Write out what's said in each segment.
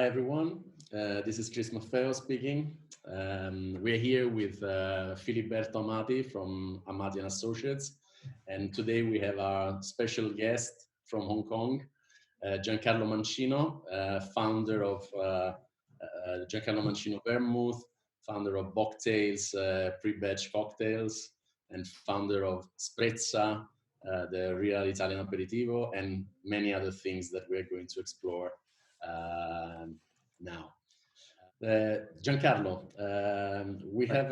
Hi everyone, this is Chris Maffeo speaking. We're here with Filiberto Amati from Amati and Associates, and today we have our special guest from Hong Kong, Giancarlo Mancino, founder of Giancarlo Mancino Vermouth, founder of Bocktailed pre-batch cocktails, and founder of Sprezza, the real Italian aperitivo, and many other things that we're going to explore now. Giancarlo, we have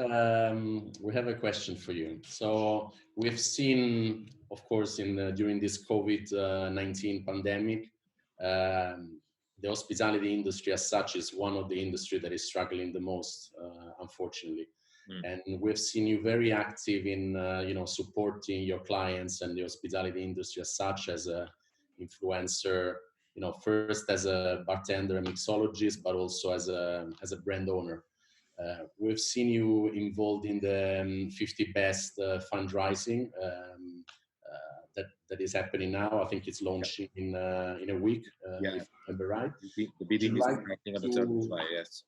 a question for you. So we've seen, of course, during this COVID-19 pandemic, the hospitality industry as such is one of the industry that is struggling the most, unfortunately. And we've seen you very active in supporting your clients and the hospitality industry as such, as a influencer, first as a bartender and mixologist, but also as a brand owner. We've seen you involved in the 50 Best fundraising that is happening now. I think it's launching in a week, if I remember right. The bidding is starting on the 3rd of July, yes.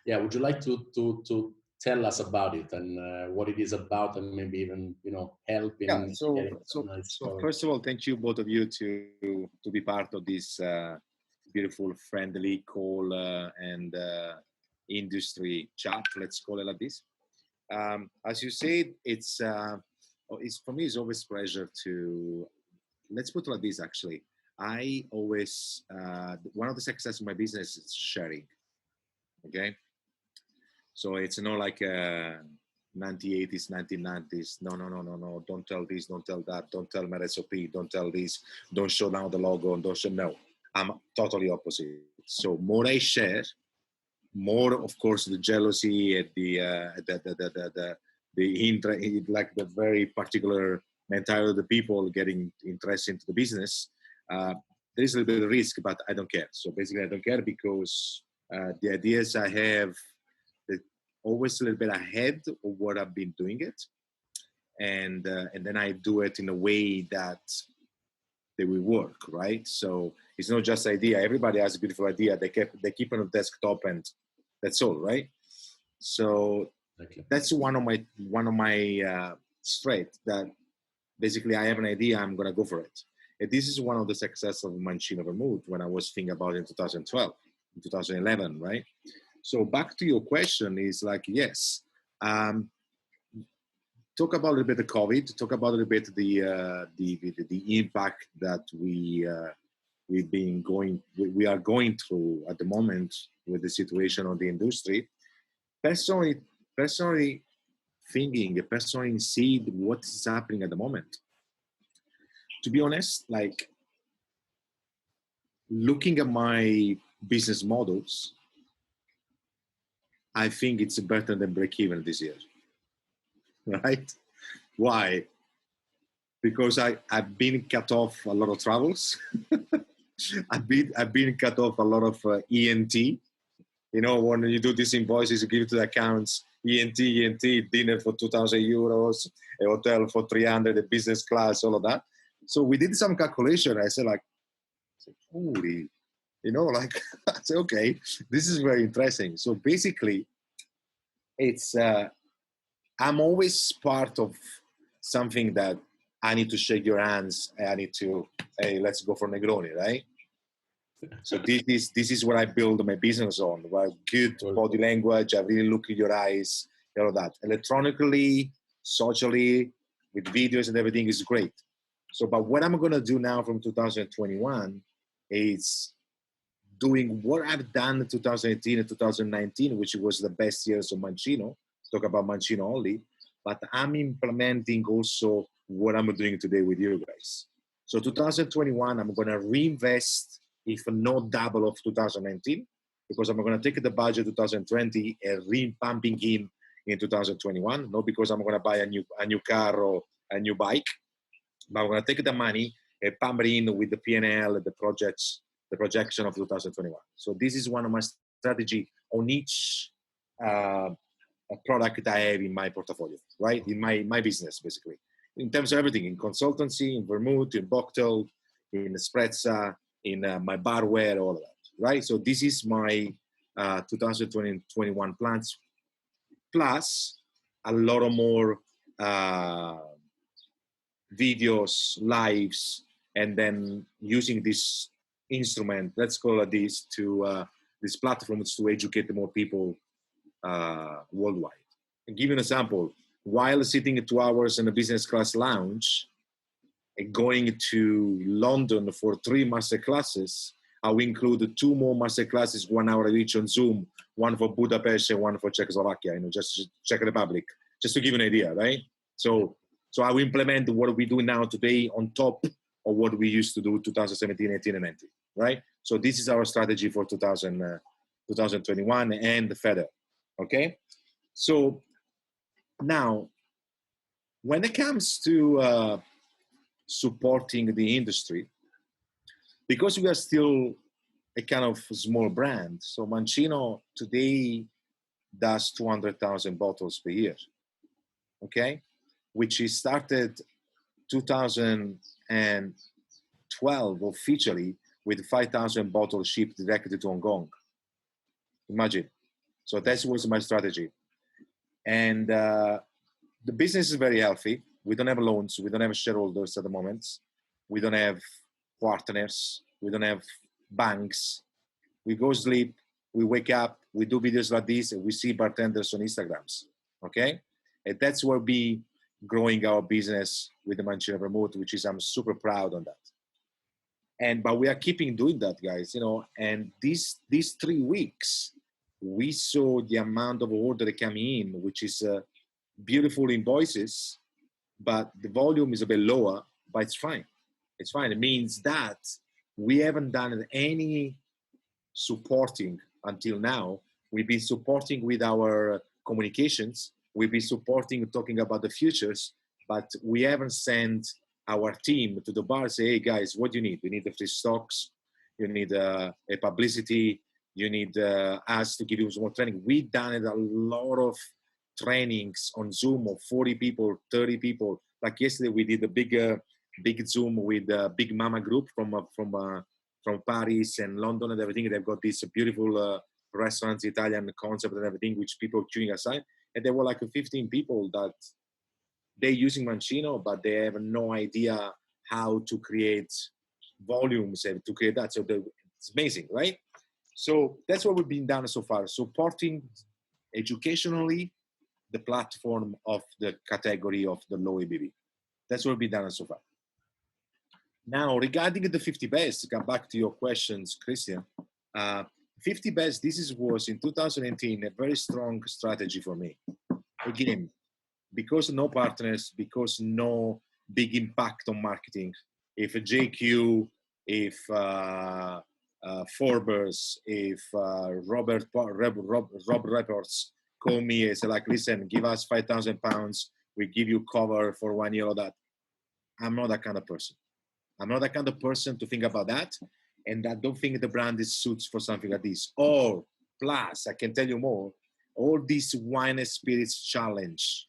Yeah, would you like to tell us about it and what it is about, and maybe even help in? Yeah. So first of all, thank you both of you to be part of this beautiful, friendly call and industry chat. Let's call it like this. As you said, it's for me. It's always a pleasure to. Let's put it like this. Actually, I always one of the success of my business is sharing. Okay. So it's not like 1980s, 1990s. No. Don't tell this, don't tell that. Don't tell my recipe. Don't tell this. Don't show now the logo. Don't show. No, I'm totally opposite. So more I share, more of course the jealousy and the like the very particular mentality of the people getting interested into the business. There is a little bit of risk, but I don't care. So basically, I don't care because the ideas I have. Always a little bit ahead of what I've been doing it, and then I do it in a way that they will work, right? So it's not just idea. Everybody has a beautiful idea. They keep on the desktop, and that's all, right? So that's one of my strengths. That basically I have an idea, I'm gonna go for it. And this is one of the success of Mancino Vermouth when I was thinking about it in 2012, in 2011, right? So back to your question is like, yes, talk about a little bit the COVID, talk about a little bit the impact that we are going through at the moment with the situation of the industry. Personally thinking, personally see what is happening at the moment. To be honest, like looking at my business models, I think it's better than break even this year, right? Why? Because I've been cut off a lot of travels. I've been cut off a lot of ENT. When you do these invoices, you give it to the accounts, ENT, dinner for 2,000 euros, a hotel for 300, a business class, all of that. So we did some calculation. I said holy, I say, okay, this is very interesting. So basically, it's I'm always part of something that I need to shake your hands. I need to, hey, let's go for Negroni, right? So this is what I build my business on. Right? Good body language. I really look in your eyes. All of that. Electronically, socially, with videos and everything is great. So, but what I'm going to do now from 2021 is doing what I've done in 2018 and 2019, which was the best years of Mancino, talk about Mancino only, but I'm implementing also what I'm doing today with you guys. So 2021, I'm going to reinvest, if not double of 2019, because I'm going to take the budget 2020 and re-pumping in 2021, not because I'm going to buy a new car or a new bike, but I'm going to take the money and pump it in with the P&L, the projects, the projection of 2021. So this is one of my strategy on each product I have in my portfolio, right? In my business, basically. In terms of everything, in consultancy, in Vermouth, in Bocktailed, in Sprezza, in my barware, all of that. right? So this is my 2021 plans, plus a lot of more videos, lives, and then using this instrument, let's call it this, to these platforms to educate more people worldwide. And give you an example, while sitting 2 hours in a business class lounge, and going to London for 3 master classes, I will include 2 more master classes, 1 hour each on Zoom, one for Budapest and one for Czechoslovakia, just Czech Republic, just to give you an idea, right? So I will implement what we do now today on top of what we used to do 2017, 18, and 19, right? So this is our strategy for 2021 and further, okay? So now, when it comes to supporting the industry, because we are still a kind of small brand, so Mancino today does 200,000 bottles per year, okay? Which is started 2012 officially with 5,000 bottles shipped directly to Hong Kong. Imagine. So that was my strategy. And the business is very healthy. We don't have loans. We don't have shareholders at the moment. We don't have partners. We don't have banks. We go sleep. We wake up. We do videos like this. And we see bartenders on Instagrams. Okay? And that's where we growing our business with the Mancino Vermouth, which is, I'm super proud on that. But we are keeping doing that, guys, and these 3 weeks, we saw the amount of order coming in, which is beautiful invoices, but the volume is a bit lower, but it's fine. It's fine. It means that we haven't done any supporting until now. We've been supporting with our communications. We've been supporting, talking about the futures, but we haven't sent our team to the bar and say, hey guys, what do you need? We need the free stocks. You need a publicity. You need us to give you some more training. We've done a lot of trainings on Zoom of 40 people, 30 people. Like yesterday, we did a big Zoom with a big mama group from Paris and London and everything. They've got these beautiful restaurants, Italian concept and everything, which people queuing aside. And there were like 15 people that they're using Mancino, but they have no idea how to create volumes and to create that. So it's amazing, right? So that's what we've been done so far, supporting educationally the platform of the category of the low ABV. That's what we've done so far. Now, regarding the 50 best, to come back to your questions, Christian, 50 best, was in 2018 a very strong strategy for me. Again, because no partners, because no big impact on marketing. If JQ, if Forbes, if Rob Reports call me and say like, listen, give us £5,000, we give you cover for 1 year or that. I'm not that kind of person. I'm not that kind of person to think about that. And I don't think the brand is suits for something like this. Or plus, I can tell you more, all these wine and spirits challenge,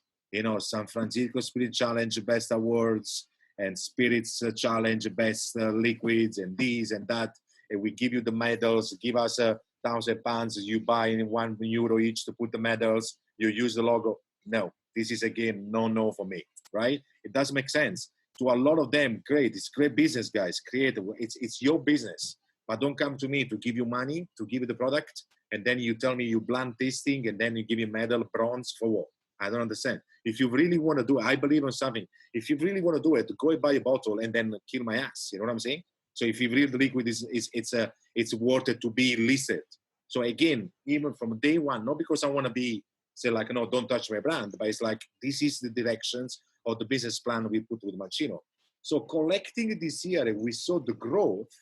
San Francisco Spirit Challenge best awards and spirits challenge best liquids and this and that. And we give you the medals, give us £1,000, you buy in €1 each to put the medals, you use the logo. No, this is again, no for me, right? It doesn't make sense. To a lot of them, great, it's great business, guys, creative, it's your business. But don't come to me to give you money, to give you the product, and then you tell me you blind tasting, and then you give me medal, bronze, for what? I don't understand. If you really want to do it, I believe in something. If you really want to do it, go and buy a bottle and then kill my ass. You know what I'm saying? So if you believe the liquid it's worth it to be listed. So again, even from day one, not because I want to be say like, no, don't touch my brand, but it's like this is the directions of the business plan we put with Mancino. So collecting this year, we saw the growth.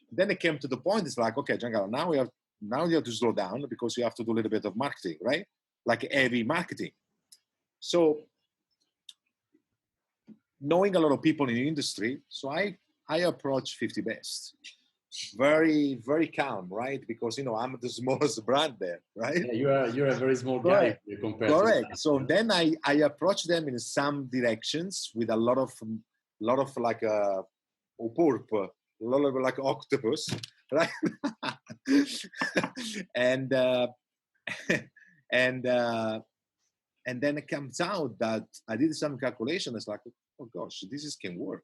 Then it came to the point. It's like, okay, Giancarlo, now you have to slow down because you have to do a little bit of marketing, right? Like heavy marketing. So knowing a lot of people in the industry, so I approached 50 Best. Very, very calm, right? Because, I'm the smallest brand there, right? Yeah, you're a very small guy compared to Correct. So then I approached them in some directions with a lot of like a pulp, a lot of like octopus. right? and and and then it comes out that I did some calculation. It's like, oh gosh, can work,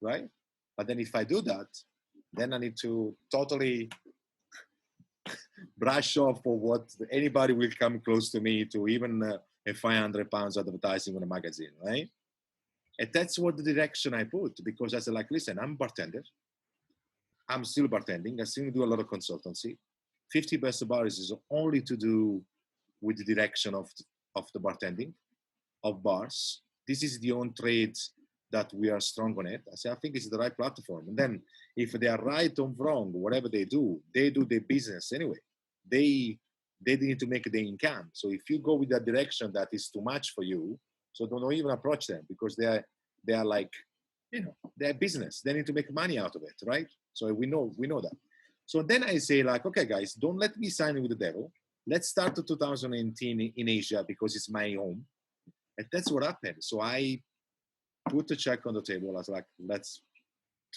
right? But then if I do that, then I need to totally brush off for what anybody will come close to me to even a 500 pounds advertising on a magazine, right? And that's what the direction I put, because I said, like, listen, I'm bartender. I'm still bartending. I still do a lot of consultancy. 50 Best Bars is only to do with the direction of the bartending, of bars. This is the own trade that we are strong on it. I say, I think it's the right platform. And then if they are right or wrong, whatever they do their business anyway. They need to make the income. So if you go with that direction that is too much for you, so don't even approach them, because they are like, they're business. They need to make money out of it, right? So we know that. So then I say, like, okay, guys, don't let me sign with the devil. Let's start 2018 in Asia, because it's my home. And that's what happened. So I put a check on the table. I was like, let's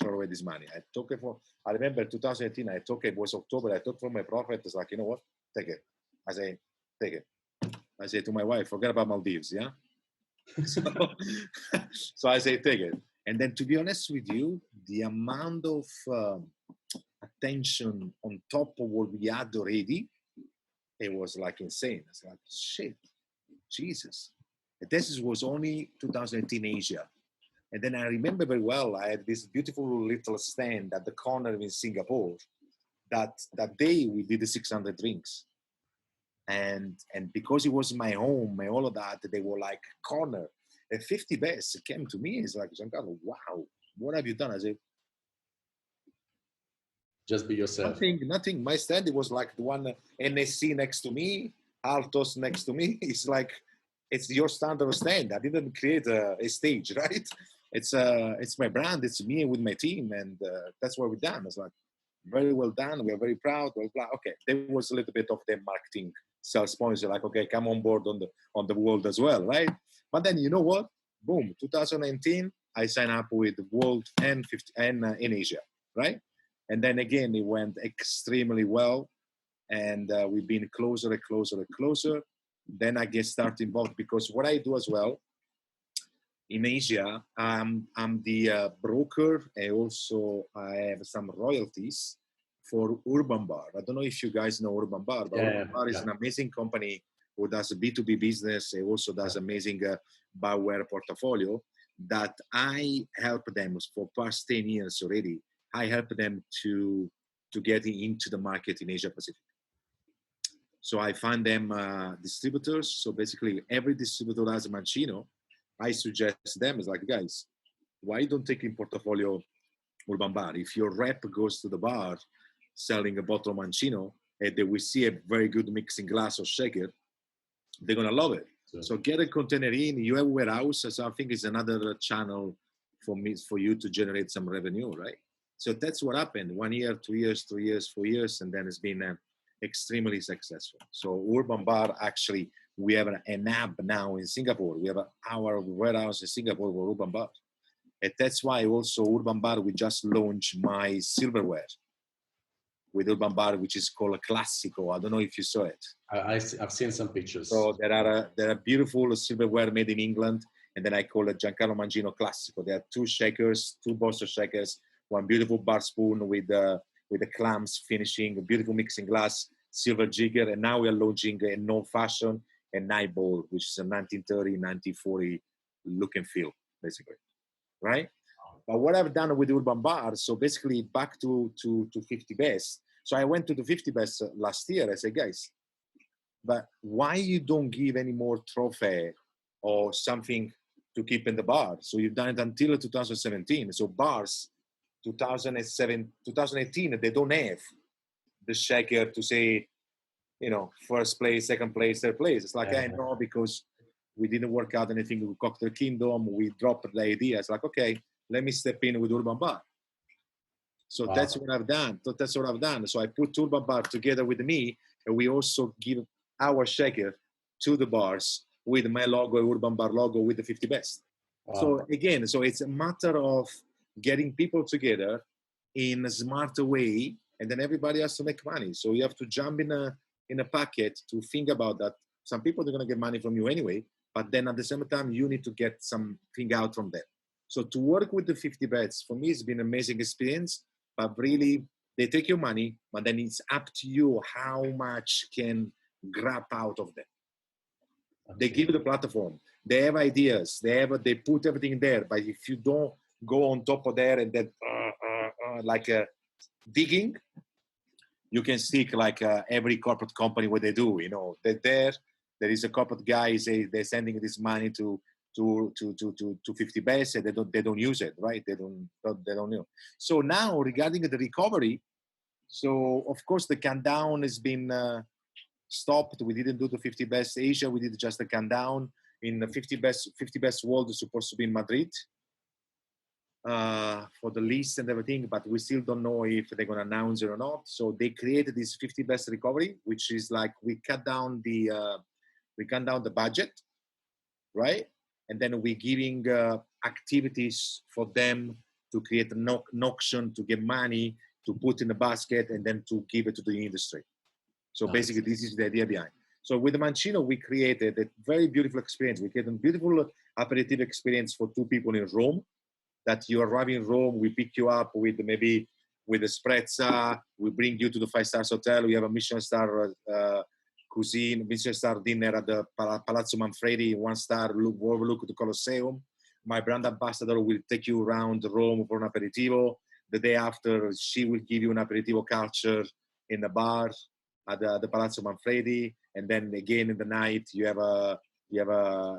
throw away this money. I remember 2018, it was October. I took from my profit. It's like, you know what? Take it. I say, take it. I say to my wife, forget about Maldives, yeah? So I say, take it. And then, to be honest with you, the amount of attention on top of what we had already, it was like insane. It's like, shit, Jesus. And this was only 2018 Asia. And then I remember very well, I had this beautiful little stand at the corner in Singapore. That day we did the 600 drinks. And because it was my home and all of that, they were like, corner. And 50 Best came to me. It's like, Giancarlo, wow, what have you done? I said, just be yourself. Nothing. My stand, it was like the one NSC next to me, Altos next to me. It's like, it's your standard stand. I didn't create a stage, right? It's my brand. It's me with my team, and that's what we've done. It's like, very well done. We are very proud. Blah, blah. Okay, there was a little bit of the marketing sales points. Like, okay, come on board on the world as well, right? But then, you know what? Boom, 2019, I signed up with World and in Asia, right? And then again, it went extremely well, and we've been closer and closer and closer. Then I get started involved, because what I do as well in Asia, I'm the broker, and also I have some royalties for Urban Bar. I don't know if you guys know Urban Bar, but Urban Bar is an amazing company who does a B2B business. It also does amazing barware portfolio that I help them for past 10 years already. I help them to get into the market in Asia Pacific. So I find them distributors. So basically every distributor has a Mancino. I suggest them, is like, guys, why don't take in portfolio Urban Bar? If your rep goes to the bar selling a bottle of Mancino and they will see a very good mixing glass or shaker, they're going to love it. So get a container in, you have a warehouse. So I think it's another channel for you to generate some revenue, right? So that's what happened. 1 year, 2 years, 3 years, 4 years, and then it's been extremely successful. So Urban Bar, actually, we have an app now in Singapore. We have our warehouse in Singapore for Urban Bar. And that's why also Urban Bar, we just launched my silverware with Urban Bar, which is called Classico. I don't know if you saw it. I've seen some pictures. So there are beautiful silverware made in England, and then I call it Giancarlo Mancino Classico. There are 2 shakers, 2 Boster shakers, 1 beautiful bar spoon with the clams finishing, a beautiful mixing glass, silver jigger, and now we are launching a non-fashion, a night ball, which is a 1930, 1940 look and feel, basically, right? But what I've done with Urban Bar, so basically back to 50 Best. So I went to the 50 Best last year. I said, guys, but why you don't give any more trophy or something to keep in the bar? So you've done it until 2017. So bars, 2018, they don't have the shaker to say, first place, second place, third place. It's like, I know, because we didn't work out anything with Cocktail Kingdom. We dropped the idea. It's like, okay, let me step in with Urban Bar. So that's what I've done. So I put Urban Bar together with me, and we also give our shaker to the bars with my logo, Urban Bar logo, with the 50 Best. Wow. So again, so it's a matter of getting people together in a smarter way and then everybody has to make money. So you have to jump in a packet to think about that. Some people are going to get money from you anyway, but then at the same time, you need to get something out from them. So to work with the 50 bets, for me, it's been an amazing experience, but really, they take your money, but then it's up to you how much can grab out of them. They give you the platform. They have ideas. They put everything there. But if you don't go on top of there and then like digging, you can stick like every corporate company what they do. You know, they're there. There is a corporate guy say they're sending this money to 50 bets and they don't use it, right? They don't know. So now regarding the recovery, so of course the countdown has been stopped. We didn't do the 50 best Asia. We did just a countdown. In the 50 best world is supposed to be in Madrid for the list and everything, but we still don't know if they're going to announce it or not. So they created this 50 best recovery, which is like we cut down the budget, right? And then we're giving activities for them to create an auction, to get money, to put in a basket, and then to give it to the industry. So basically, this is the idea behind. So with the Mancino, we created a very beautiful experience. We created a beautiful aperitif experience for two people in Rome. That you arrive in Rome, we pick you up with maybe with a Sprezza, we bring you to the 5-star hotel. We have a Michelin star cuisine, Michelin star dinner at the Palazzo Manfredi, 1-star overlook the Colosseum. My brand ambassador will take you around Rome for an aperitivo. The day after, she will give you an aperitivo culture in the bar at the Palazzo Manfredi, and then again in the night you have an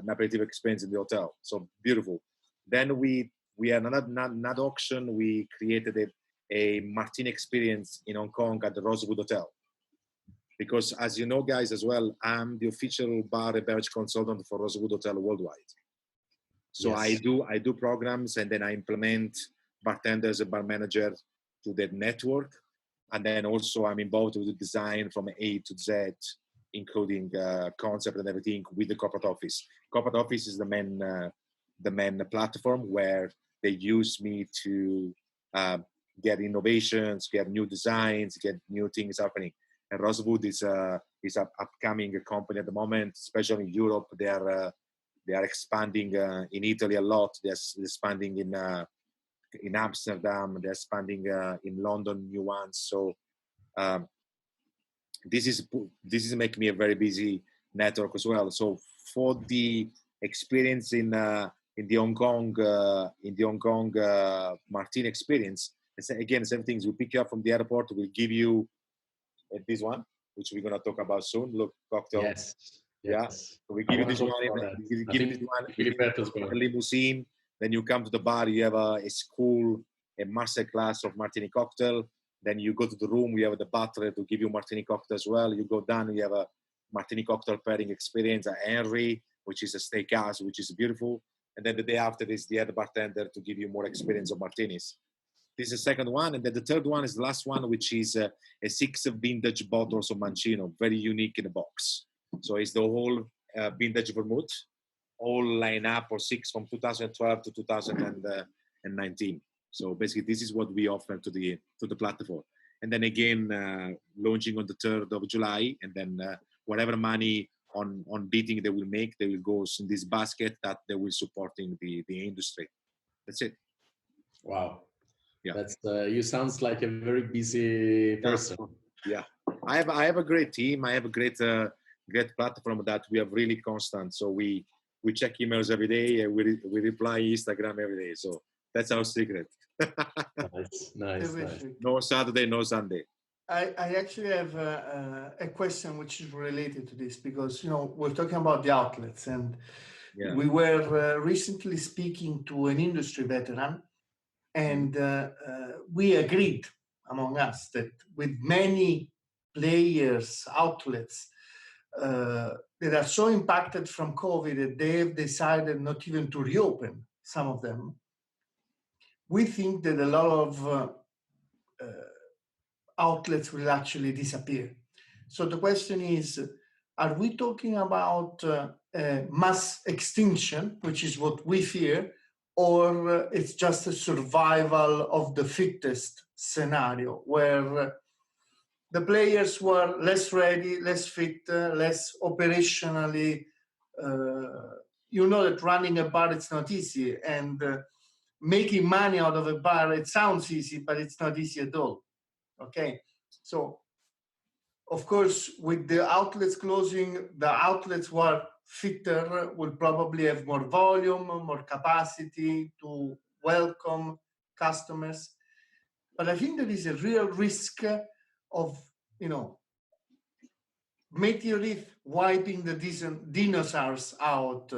aperitif experience in the hotel. So beautiful. Then we had another auction. We created a Martini experience in Hong Kong at the Rosewood Hotel, because as you know, guys, as well, I'm the official bar and beverage consultant for Rosewood Hotel worldwide. So yes. I do programs, and then I implement bartenders and bar manager to that network. And then also I'm involved with the design from A to Z, including concept and everything with the corporate office. Corporate office is the main platform where they use me to get innovations, get new designs, get new things happening. And Rosewood is an upcoming company at the moment, especially in Europe. They are expanding in Italy a lot. They're expanding in Amsterdam. They're expanding in London, new ones. So this is making me a very busy network as well. So for the experience in the Hong Kong Martini experience, it's, again, same things. We pick you up from the airport. We'll give you this one, which we're gonna talk about soon. Look, cocktail. Yes. Yeah. So we give you this one. We give this one. A limousine. Then you come to the bar. You have a school, a master class of Martini cocktail. Then you go to the room. We have the butler to give you Martini cocktail as well. You go down. You have a Martini cocktail pairing experience at Henry, which is a steakhouse, which is beautiful. And then the day after is the other bartender to give you more experience of martinis. This is the second one. And then the third one is the last one, which is a 6 vintage bottles of Mancino, very unique in the box. So it's the whole vintage vermouth, all line up for 6 from 2012 to 2019. So basically, this is what we offer to the platform. And then again, launching on the 3rd of July, and then whatever money on bidding they will make, they will go in this basket that they will supporting the industry. That's it. Wow. Yeah. That's you sounds like a very busy person. Yeah. I have a great team. I have a great platform that we are really constant. So we check emails every day, and we reply Instagram every day. So that's our secret. Nice. No Saturday, no Sunday. I actually have a question which is related to this, because we're talking about the outlets, and we were recently speaking to an industry veteran, and we agreed among us that with many players, outlets that are so impacted from COVID that they have decided not even to reopen, some of them, we think that a lot of outlets will actually disappear. So the question is, are we talking about mass extinction, which is what we fear, or it's just a survival of the fittest scenario where the players were less ready, less fit, less operationally. You know that running a bar, it's not easy. And making money out of a bar, it sounds easy, but it's not easy at all. Okay. So, of course, with the outlets closing, the outlets were fitter, will probably have more volume, more capacity to welcome customers. But I think there is a real risk of, meteorite wiping the dinosaurs out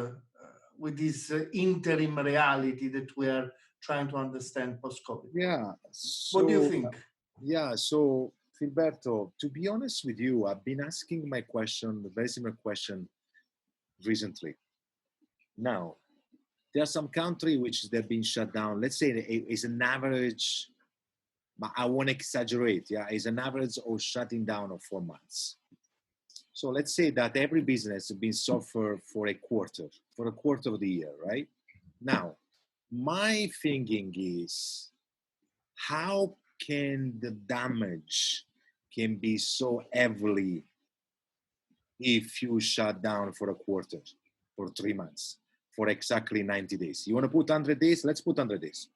with this interim reality that we are trying to understand post-COVID. Yeah. So, what do you think? Yeah. So, Filiberto, to be honest with you, I've been asking my question, a very similar question recently. Now, there are some countries which they've been shut down. Let's say it's an average, but I won't exaggerate. Yeah, it's an average of shutting down of 4 months. So let's say that every business has been suffered for a quarter of the year, right? Now, my thinking is, how can the damage can be so heavily if you shut down for a quarter, for 3 months, for exactly 90 days? You want to put 100 days? Let's put 100 days.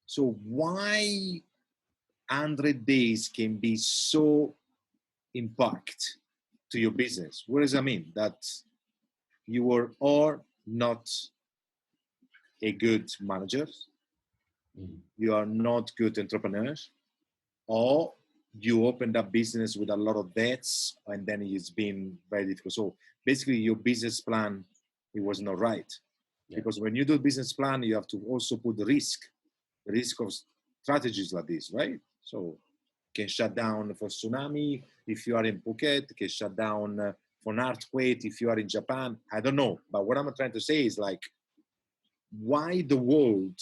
So why 100 days can be so impact to your business? What does that mean? That you are or not a good manager, you are not good entrepreneurs, or you opened up business with a lot of debts and then it's been very difficult. So basically your business plan, it was not right. Yeah. Because when you do a business plan, you have to also put the risk of strategies like this, right? So can shut down for tsunami if you are in Phuket, can shut down for an earthquake if you are in Japan. I don't know. But what I'm trying to say is, like, why the world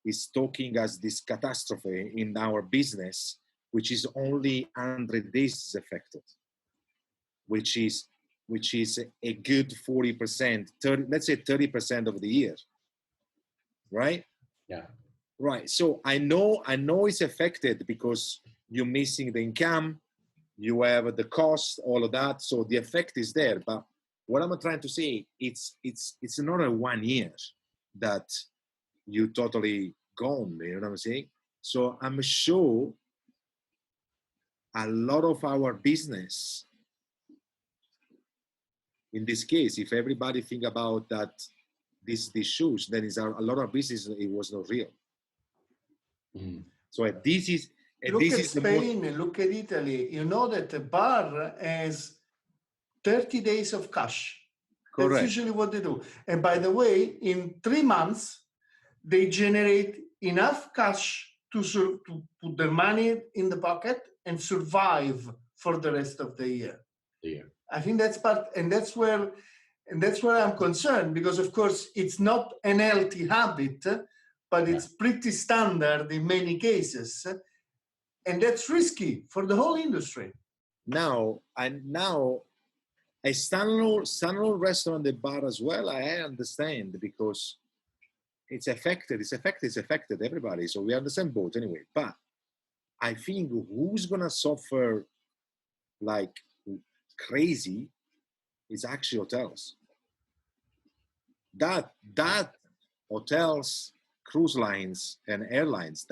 is talking as this catastrophe in our business, which is only 100 days affected, which is a good 40%, 30, let's say 30% of the year, right? Yeah. Right. So I know it's affected because you're missing the income, you have the cost, all of that. So the effect is there. But what I'm trying to say, it's not a 1 year that you totally gone. You know what I'm saying? So I'm sure a lot of our business, in this case, if everybody think about that, these shoes, then is a lot of business, it was not real. Mm. So this is. Look at Spain, look at Italy. You know that a bar has 30 days of cash. Correct. That's usually what they do. And by the way, in 3 months, they generate enough cash to put their money in the pocket and survive for the rest of the year. Yeah. I think that's part, and that's where I'm concerned, because of course it's not an healthy habit, but it's pretty standard in many cases. And that's risky for the whole industry. Now a standalone restaurant and bar as well, I understand, because it's affected everybody. So we are on the same boat anyway. But I think who's gonna suffer like crazy is actually hotels. That hotels, cruise lines, and airlines,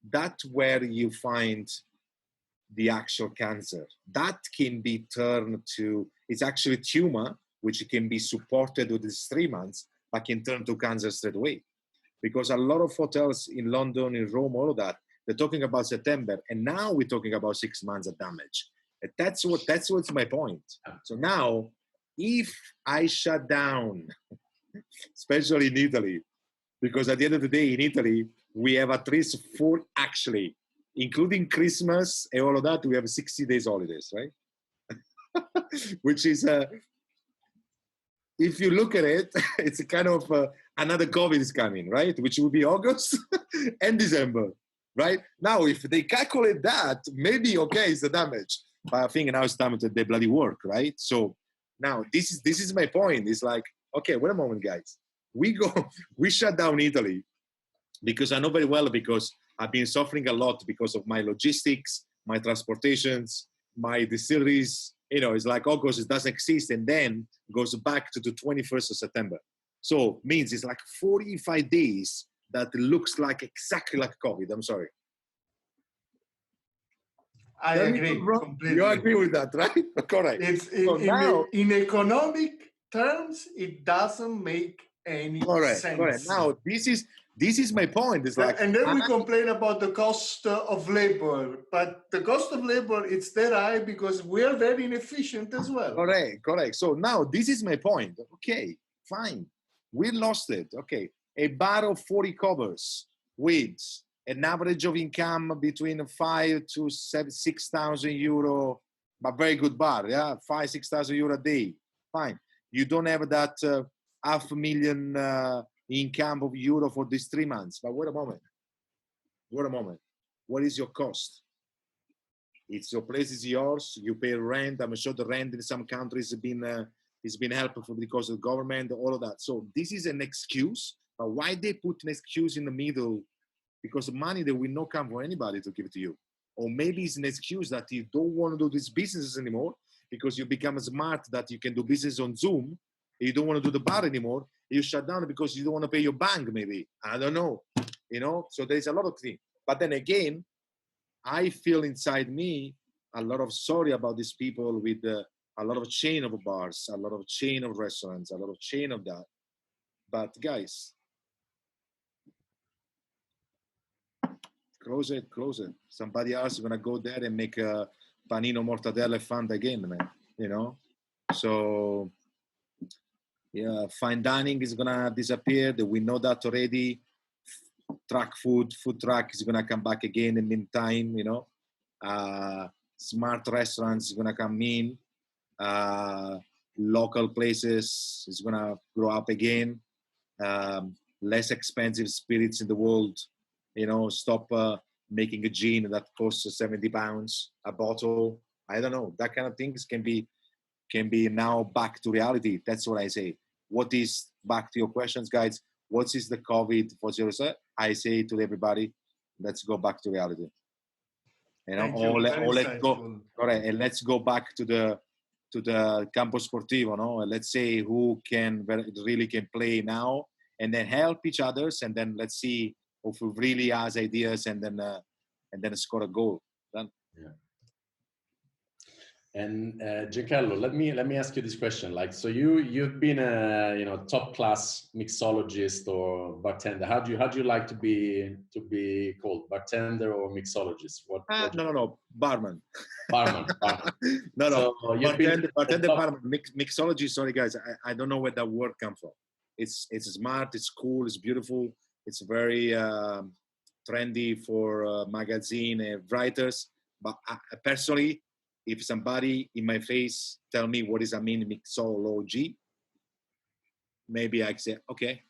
that's where you find the actual cancer. That can be turned to, it's actually tumor, which can be supported with these 3 months, but can turn to cancer straight away. Because a lot of hotels in London, in Rome, all of that, they're talking about September, and now we're talking about 6 months of damage. And that's what's my point. So now, if I shut down, especially in Italy, because at the end of the day, in Italy, we have at least 4, actually, including Christmas and all of that, we have 60 days holidays, right? Which is, if you look at it, it's a kind of another COVID is coming, right? Which will be August and December, right? Now, if they calculate that, maybe, okay, it's the damage. But I think now it's time to they bloody work, right? So now this is my point. It's like, okay, wait a moment, guys. We shut down Italy because I know very well, because I've been suffering a lot because of my logistics, my transportations, my distilleries. You know, it's like August, it doesn't exist, and then goes back to the 21st of September. So means it's like 45 days that looks like exactly like COVID. I'm sorry. I agree completely. You agree with that, right? Correct. It's in economic terms, it doesn't make any sense. Correct. Now this is my point. It's like, and then we complain about the cost of labor, but the cost of labor, it's that high because we are very inefficient as well. Correct. So now this is my point. Okay, fine. We lost it. Okay, a bar of 40 covers with an average of income between 5 to 6,000 euro, but very good bar, yeah, 5,000-6,000 euro a day. Fine. You don't have that $500,000 income of euro for these 3 months. But wait a moment. What is your cost? It's your place is yours. You pay rent. I'm sure the rent in some countries has been helpful because of the government, all of that. So this is an excuse. But why they put an excuse in the middle? Because the money that will not come from anybody to give it to you. Or maybe it's an excuse that you don't want to do these businesses anymore because you become smart that you can do business on Zoom. You don't want to do the bar anymore. You shut down because you don't want to pay your bank, maybe. I don't know. You know, so there's a lot of things. But then again, I feel inside me a lot of sorry about these people with a lot of chain of bars, a lot of chain of restaurants, a lot of chain of that. But guys, close it. Somebody else is gonna go there and make a panino mortadella fund again, man. You know, so yeah, fine dining is gonna disappear. We know that already. Food truck is gonna come back again in the meantime. You know, smart restaurants is gonna come in. Local places is gonna grow up again. Less expensive spirits in the world. You know, stop making a gin that costs 70 pounds a bottle. I don't know. That kind of things can be now back to reality. That's what I say. What is, back to your questions, guys, what is the COVID for 0? I say to everybody, let's go back to reality. You know, let's go. Correct. And let's go back to the campo sportivo, no? And let's say who really can play now, and then help each others, and then let's see who really has ideas, and then score a goal. Done. Yeah. And Giancarlo, let me ask you this question. Like, so you've been a top class mixologist or bartender. How do you like to be called, bartender or mixologist? No, barman. Barman. No. So bartender, barman, mixology. Sorry, guys, I don't know where that word comes from. It's smart. It's cool. It's beautiful. It's very trendy for magazine writers. But personally, if somebody in my face tell me what does I mean mixology, maybe I say, okay.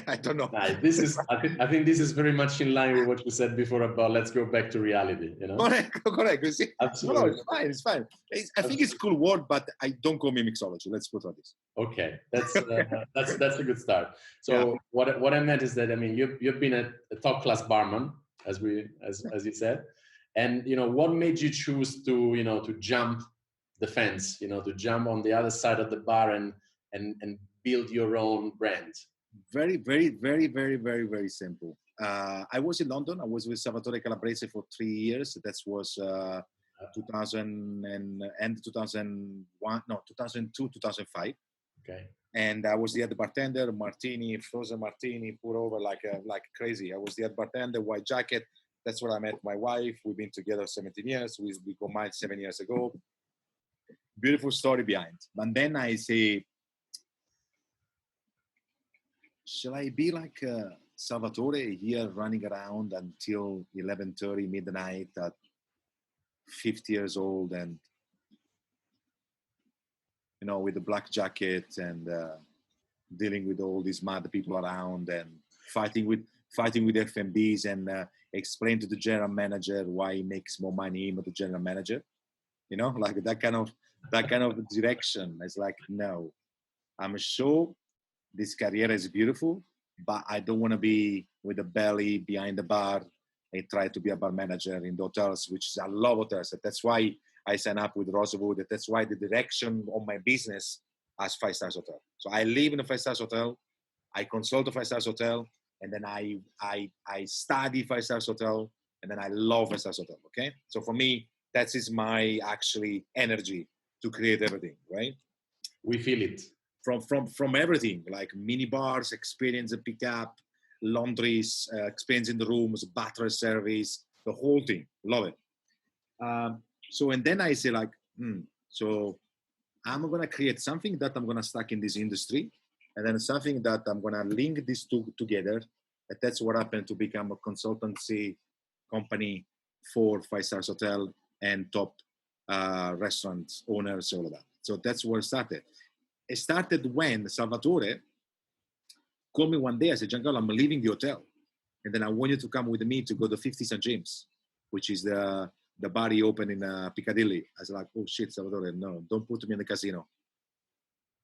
I don't know. I think this is very much in line with what you said before about let's go back to reality. You know, correct. You see? Absolutely. No, it's fine. I think it's a cool word, but I don't call me mixology. Let's put it like this. Okay, that's a good start. So yeah. What I meant is that, I mean, you've been a top class barman, as you said, and what made you choose to jump the fence, to jump on the other side of the bar and build your own brand? Very, very, very, very, very, very simple. I was in London. I was with Salvatore Calabrese for 3 years. That was 2002, 2005. Okay. And I was the head bartender, martini, frozen martini, pour over like crazy. I was the head bartender, white jacket. That's where I met my wife. We've been together 17 years. We got married 7 years ago. Beautiful story behind. And then I say, shall I be like Salvatore here running around until 11:30 midnight at 50 years old and, with the black jacket and dealing with all these mad people around and fighting with FMBs and explain to the general manager why he makes more money than the general manager, like that kind of direction. It's like, no, I'm sure this career is beautiful, but I don't want to be with a belly behind the bar and try to be a bar manager in the hotels, which is, I love hotels. That's why I signed up with Rosewood. That's why the direction of my business as 5-star hotel. So I live in a 5-star hotel. I consult a 5-star hotel, and then I study 5-star hotel, and then I love 5-star hotel. Okay. So for me, that is my actually energy to create everything, right? We feel it. From everything, like mini bars, experience and pick up, laundries, experience in the rooms, butler service, the whole thing. Love it. So, and then I say like, so I'm going to create something that I'm going to stack in this industry, and then something that I'm going to link these two together. And that's what happened to become a consultancy company for 5-star hotel and top restaurant owners, all of that. So that's where it started. It started when Salvatore called me one day. I said, Giancarlo, I'm leaving the hotel, and then I want you to come with me to go to 50 St. James, which is the bar he opened in Piccadilly. I was like, oh shit, Salvatore, no, don't put me in the casino.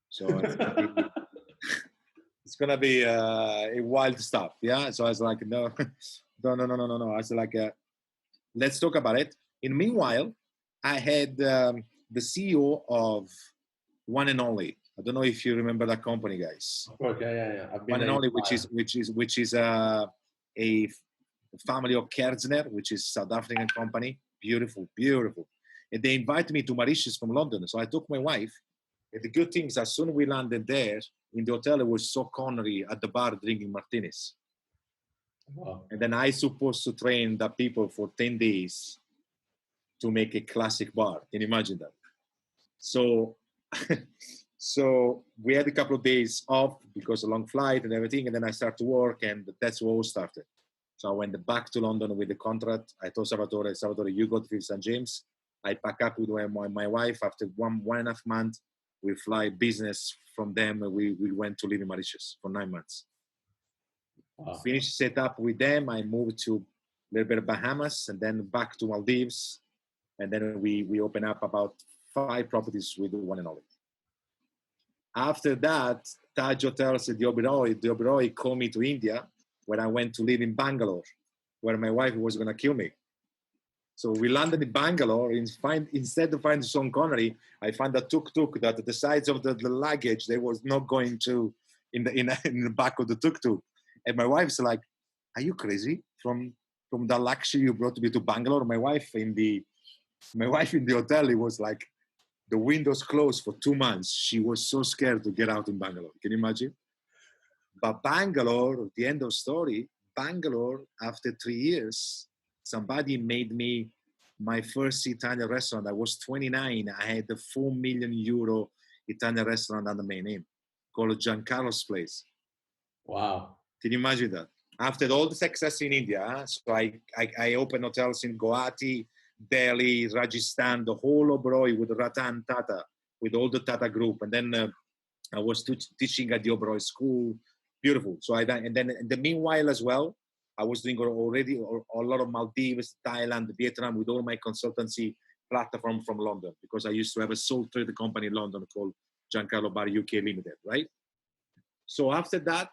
So it's gonna be a wild stuff, yeah. So I was like, no. I was like, let's talk about it. And meanwhile, I had the CEO of One and Only. I don't know if you remember that company, guys. Okay, yeah. One and Only, which is a family of Kerzner, which is South African company. Beautiful. And they invited me to Mauritius from London. So I took my wife. And the good thing is, as soon as we landed there in the hotel, it was so Connery at the bar drinking martinis. Wow. And then I supposed to train the people for 10 days to make a classic bar. Can you imagine that? So, so we had a couple of days off because of a long flight and everything. And then I started to work, and that's where all started. So I went back to London with the contract. I told Salvatore, you go to 50 St. James. I pack up with my wife. After one and a half months, we fly business from them. We went to live in Mauritius for 9 months. Wow. Finished set up with them. I moved to a little bit of Bahamas and then back to Maldives. And then we opened up about 5 properties with One and Only. After that, Taj Hotels and the Oberoi called me to India, when I went to live in Bangalore, where my wife was going to kill me. So we landed in Bangalore. Instead of finding Sean Connery, I found a tuk-tuk that the size of the luggage, they was not going to in the back of the tuk-tuk. And my wife's like, are you crazy? From the luxury you brought me to Bangalore? My wife in the hotel, it was like the windows closed for 2 months. She was so scared to get out in Bangalore. Can you imagine? But Bangalore, the end of story, Bangalore, after 3 years, somebody made me my first Italian restaurant. I was 29. I had a €4 million Italian restaurant under my name called Giancarlo's Place. Wow. Can you imagine that? After all the success in India, so I opened hotels in Guwahati, Delhi, Rajasthan, the whole Oberoi with Ratan Tata, with all the Tata group. And then I was teaching at the Oberoi school. Beautiful. So and then in the meanwhile as well, I was doing already a lot of Maldives, Thailand, Vietnam with all my consultancy platform from London, because I used to have a sole trader company in London called Giancarlo Bar UK Limited, right? So after that,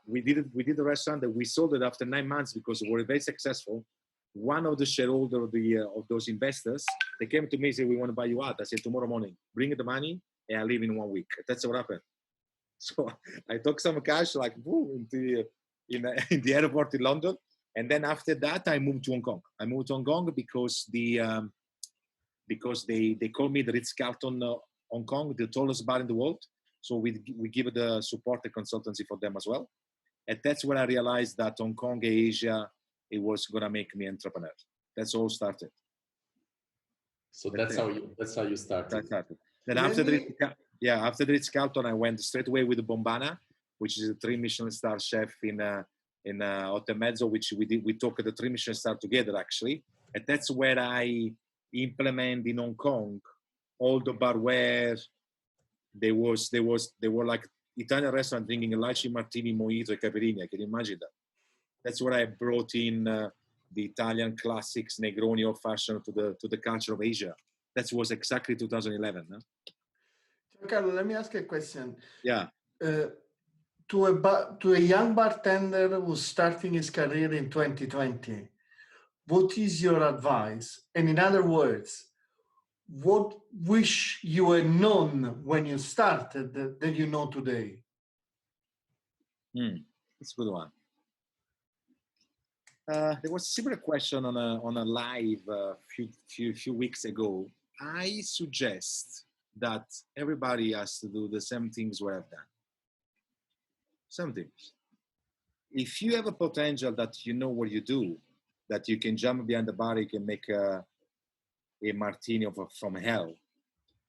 we did the restaurant, and we sold it after 9 months because we were very successful. One of the shareholders of those investors, they came to me and said, we want to buy you out. I said, tomorrow morning, bring the money, and I leave in 1 week. That's what happened. So I took some cash, like, in the airport in London. And then after that, I moved to Hong Kong. I moved to Hong Kong because they called me the Ritz-Carlton Hong Kong, the tallest bar in the world. So we give the support and consultancy for them as well. And that's when I realized that Hong Kong, Asia, it was going to make me entrepreneur. That's all started. So that's how you started. Then after the Ritz-Carlton, I went straight away with the Bombana, which is a 3 Michelin star chef in Hotel Mezzo, which we took the 3 Michelin star together actually. And that's where I implement in Hong Kong all the bar where they were like Italian restaurant drinking a lychee martini, mojito, and caipirinha. Can you imagine that? That's where I brought in the Italian classics, Negroni, old fashioned to the culture of Asia. That was exactly 2011. Huh? Giancarlo, let me ask a question. Yeah. To a young bartender who's starting his career in 2020, what is your advice? And in other words, what wish you had known when you started that you know today? That's a good one. There was a similar question on a live few weeks ago. I suggest that everybody has to do the same things we have done. Some things. If you have a potential that you know what you do, that you can jump behind the bar, you can make a martini from hell,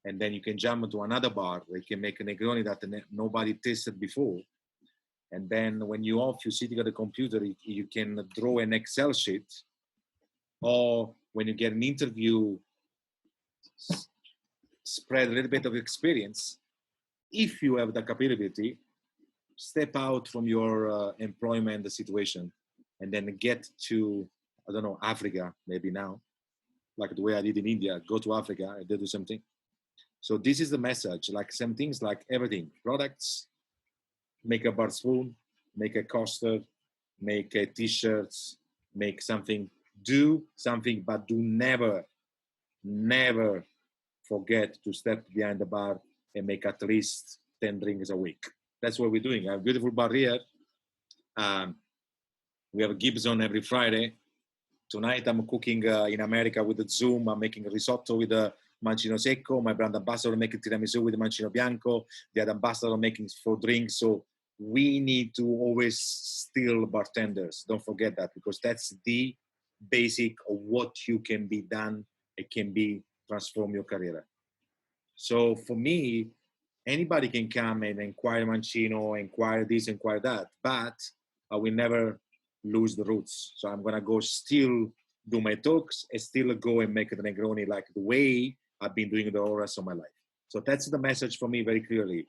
and then you can jump to another bar where you can make a Negroni that nobody tasted before. And then when you're off, you're sitting at the computer, you can draw an Excel sheet. Or when you get an interview, spread a little bit of experience. If you have the capability, step out from your employment situation and then get to, I don't know, Africa, maybe now, like the way I did in India, go to Africa, I did do something. So this is the message, like some things like everything, products, make a bar spoon, make a coaster, make a t-shirts, make something, do something, but do never forget to step behind the bar and make at least 10 drinks a week. That's what we're doing. I have a beautiful bar here. We have a Gibson every Friday. Tonight I'm cooking in America with the Zoom. I'm making a risotto with the Mancino Secco. My brand ambassador making tiramisu with the Mancino Bianco. The other ambassador making 4 drinks. So we need to always still bartenders. Don't forget that, because that's the basic of what you can be done. It can be transform your career. So for me, anybody can come and inquire Mancino, inquire this, inquire that, but I will never lose the roots. So I'm gonna go still do my talks and still go and make the Negroni like the way I've been doing the whole rest of my life. So that's the message for me very clearly.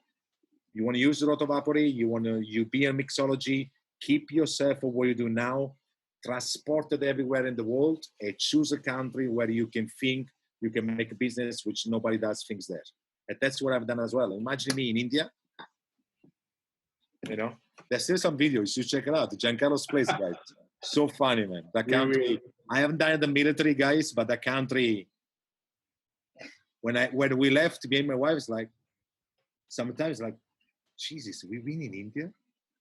You want to use the Rotovapori, you be a mixology, keep yourself for what you do now, transport it everywhere in the world, and choose a country where you can think, you can make a business, which nobody does things there. And that's what I've done as well. Imagine me in India, you know, there's still some videos, you check it out, Giancarlo's place, guys. So funny, man. That country, I haven't done the military, guys, but that country, when we left, me and my wife, is like, sometimes like, Jesus, we've been in India?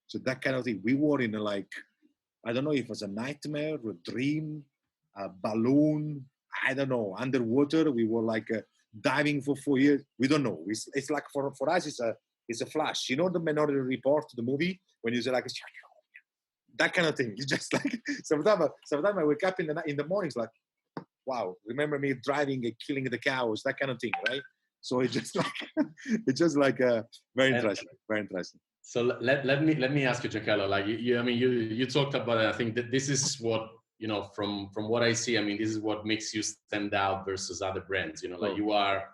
So that kind of thing. We were in like, I don't know if it was a nightmare, a dream, a balloon, I don't know, underwater. We were like diving for 4 years. We don't know. It's like for us, it's a flash. You know the Minority Report, the movie, when you say like, that kind of thing. It's just like, sometimes I wake up in the mornings like, wow, remember me driving and killing the cows, that kind of thing, right? So it's just like very interesting, very interesting. So let me ask you, Giancarlo. Like you talked about it. I think that this is what, you know, from what I see. I mean, this is what makes you stand out versus other brands. You know, like you are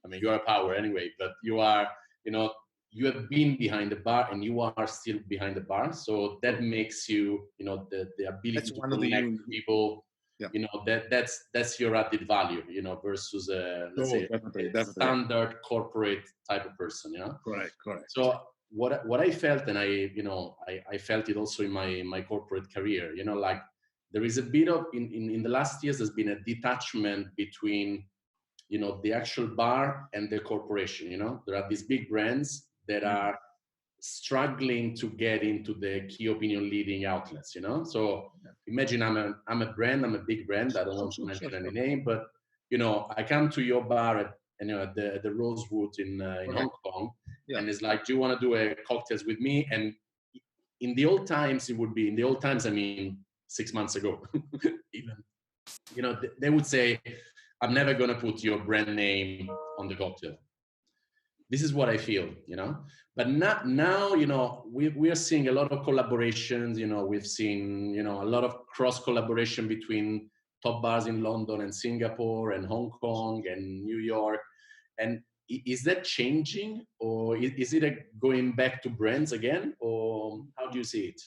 a power anyway, but you are, you know, you have been behind the bar and you are still behind the bar. So that makes you, you know, the ability to connect with people. Yeah. You know, that's your added value, you know, versus let's say definitely. Standard corporate type of person, you know. Correct. So what I felt, and I felt it also in my corporate career, you know, like there is a bit of in the last years there's been a detachment between, you know, the actual bar and the corporation. You know, there are these big brands that are struggling to get into the key opinion leading outlets, you know. So imagine I'm a brand, I'm a big brand, I don't want to mention any name, but you know, I come to your bar at the Rosewood in Hong Kong, and it's like, do you want to do a cocktails with me? And in the old times, I mean 6 months ago, even, you know, they would say, I'm never going to put your brand name on the cocktail. This is what I feel, you know. But now, you know, we are seeing a lot of collaborations. You know, we've seen, you know, a lot of cross collaboration between top bars in London and Singapore and Hong Kong and New York. And is that changing, or is it going back to brands again, or how do you see it?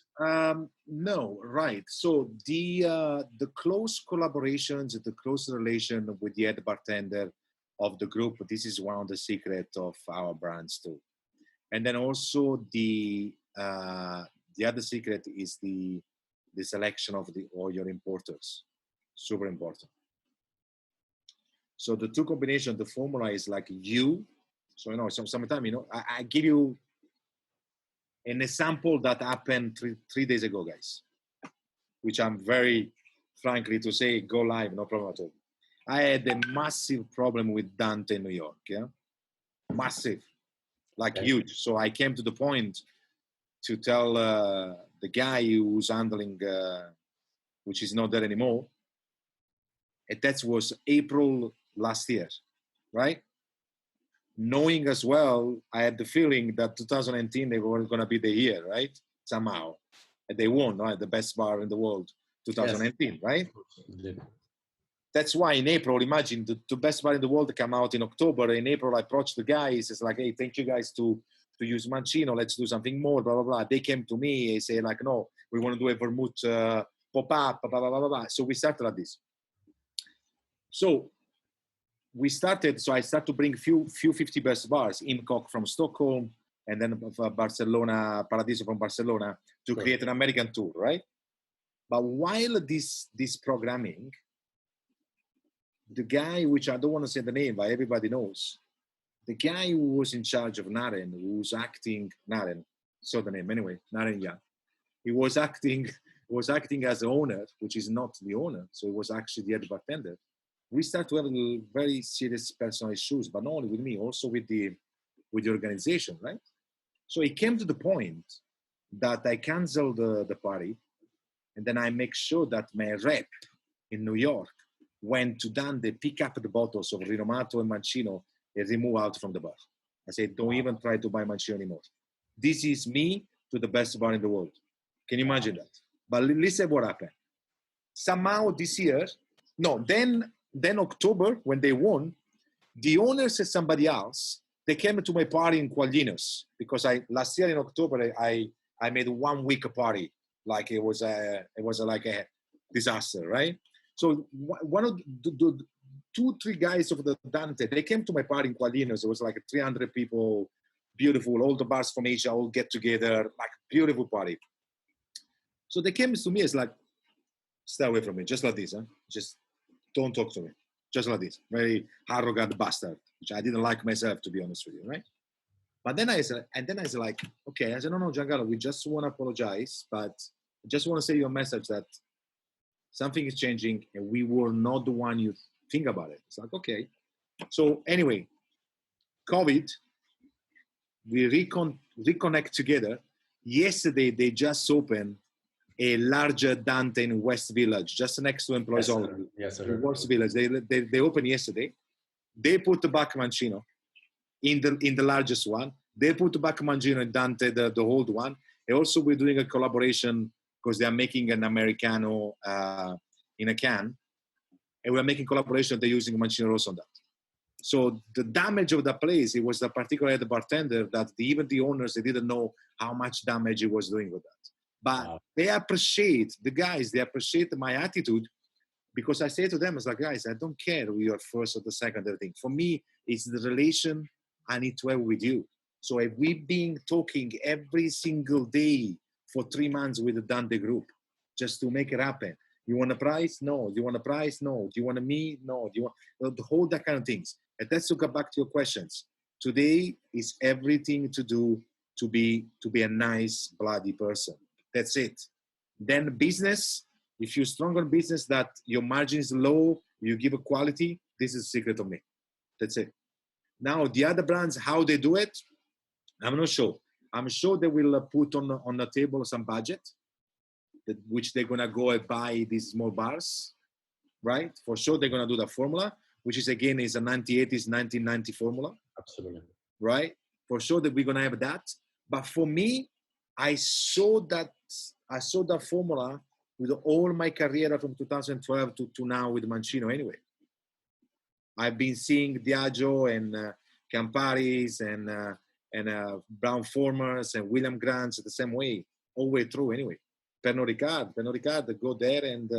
No, right. So the close collaborations, the close relation with the head bartender of the group, this is one of the secrets of our brands too. And then also the other secret is the selection of all your importers. super important. So the two combination, the formula is like you. So, sometimes, I give you an example that happened three days ago, guys, which I'm very frankly to say, go live, no problem at all. I had a massive problem with Dante in New York, yeah? Massive, like huge. So I came to the point to tell the guy who's handling, which is not there anymore, and that was April last year, right? Knowing as well, I had the feeling that 2019, they were going to be the year, right? Somehow. And they won, right? The best bar in the world, 2019, yes. Right? Yeah. That's why in April, imagine the best bar in the world come out in October. In April, I approached the guys. It's like, hey, thank you guys to use Mancino. Let's do something more, blah, blah, blah. They came to me and say like, no, we want to do a vermouth pop-up, blah, blah, blah, blah, blah. So we started like this. So we started, so I started to bring few 50 best bars, Imcock from Stockholm, and then Barcelona, Paradiso from Barcelona, to create an American tour, right? But while this programming, the guy, which I don't want to say the name, but everybody knows, the guy who was in charge of Naren, who was acting, Naren, so the name anyway, Naren, yeah. He was acting as the owner, which is not the owner, so he was actually the head bartender. We start to have very serious personal issues, but not only with me, also with the organization, right? So it came to the point that I canceled the party, and then I make sure that my rep in New York went to Dante, pick up the bottles of Rinomato and Mancino, and remove out from the bar. I said, don't even try to buy Mancino anymore. This is me to the best bar in the world. Can you imagine that? But listen what happened. Somehow this year, no, then October, when they won, the owners and somebody else, they came to my party in Qualinos, because last year in October, I made 1 week party. Like it was like a disaster, right? So one of the 2-3 guys of the Dante, they came to my party in Qualinos. It was like 300 people, beautiful, all the bars from Asia all get together, like beautiful party. So they came to me as like, stay away from me, just like this, huh? Just don't talk to me, just like this. Very arrogant bastard, which I didn't like myself, to be honest with you, right? But then I said, like, okay. I said, no, Giancarlo, we just want to apologize, but I just want to say you a message that something is changing, and we were not the one you think about it. It's like, okay. So anyway, COVID, we reconnect together. Yesterday, they just opened a larger Dante in West Village, just next to Employees Only. Yes, sir. West Village. They opened yesterday. They put back Mancino in the largest one. They put back Mancino in Dante, the old one. And also, we're doing a collaboration because they are making an Americano in a can, and we're making collaboration. They're using Mancino also on that. So the damage of the place, it was the particular head bartender that even the owners, they didn't know how much damage it was doing with that. But they appreciate, the guys, they appreciate my attitude, because I say to them, it's like, guys, I don't care who you're first or the second or the thing. For me, it's the relation I need to have with you. So if we've been talking every single day for 3 months with the Dante group, just to make it happen. You want a price? No. Do you want a price? No. Do you want a me? No. Do you want the whole that kind of things? And let's go back to your questions. Today is everything to do to be a nice, bloody person. That's it. Then business, if you're strong on business, that your margin is low, you give a quality, this is the secret of me. That's it. Now, the other brands, how they do it, I'm not sure. I'm sure they will put on the table some budget, which they're going to go and buy these small bars, right? For sure, they're going to do the formula, which is, again, is a 1980s, 1990 formula. Absolutely. Right? For sure that we're going to have that. But for me, I saw that formula with all my career from 2012 to now with Mancino anyway. I've been seeing Diageo and Camparis and Brown Formers and William Grants the same way, all the way through anyway. Pernod Ricard, they go there and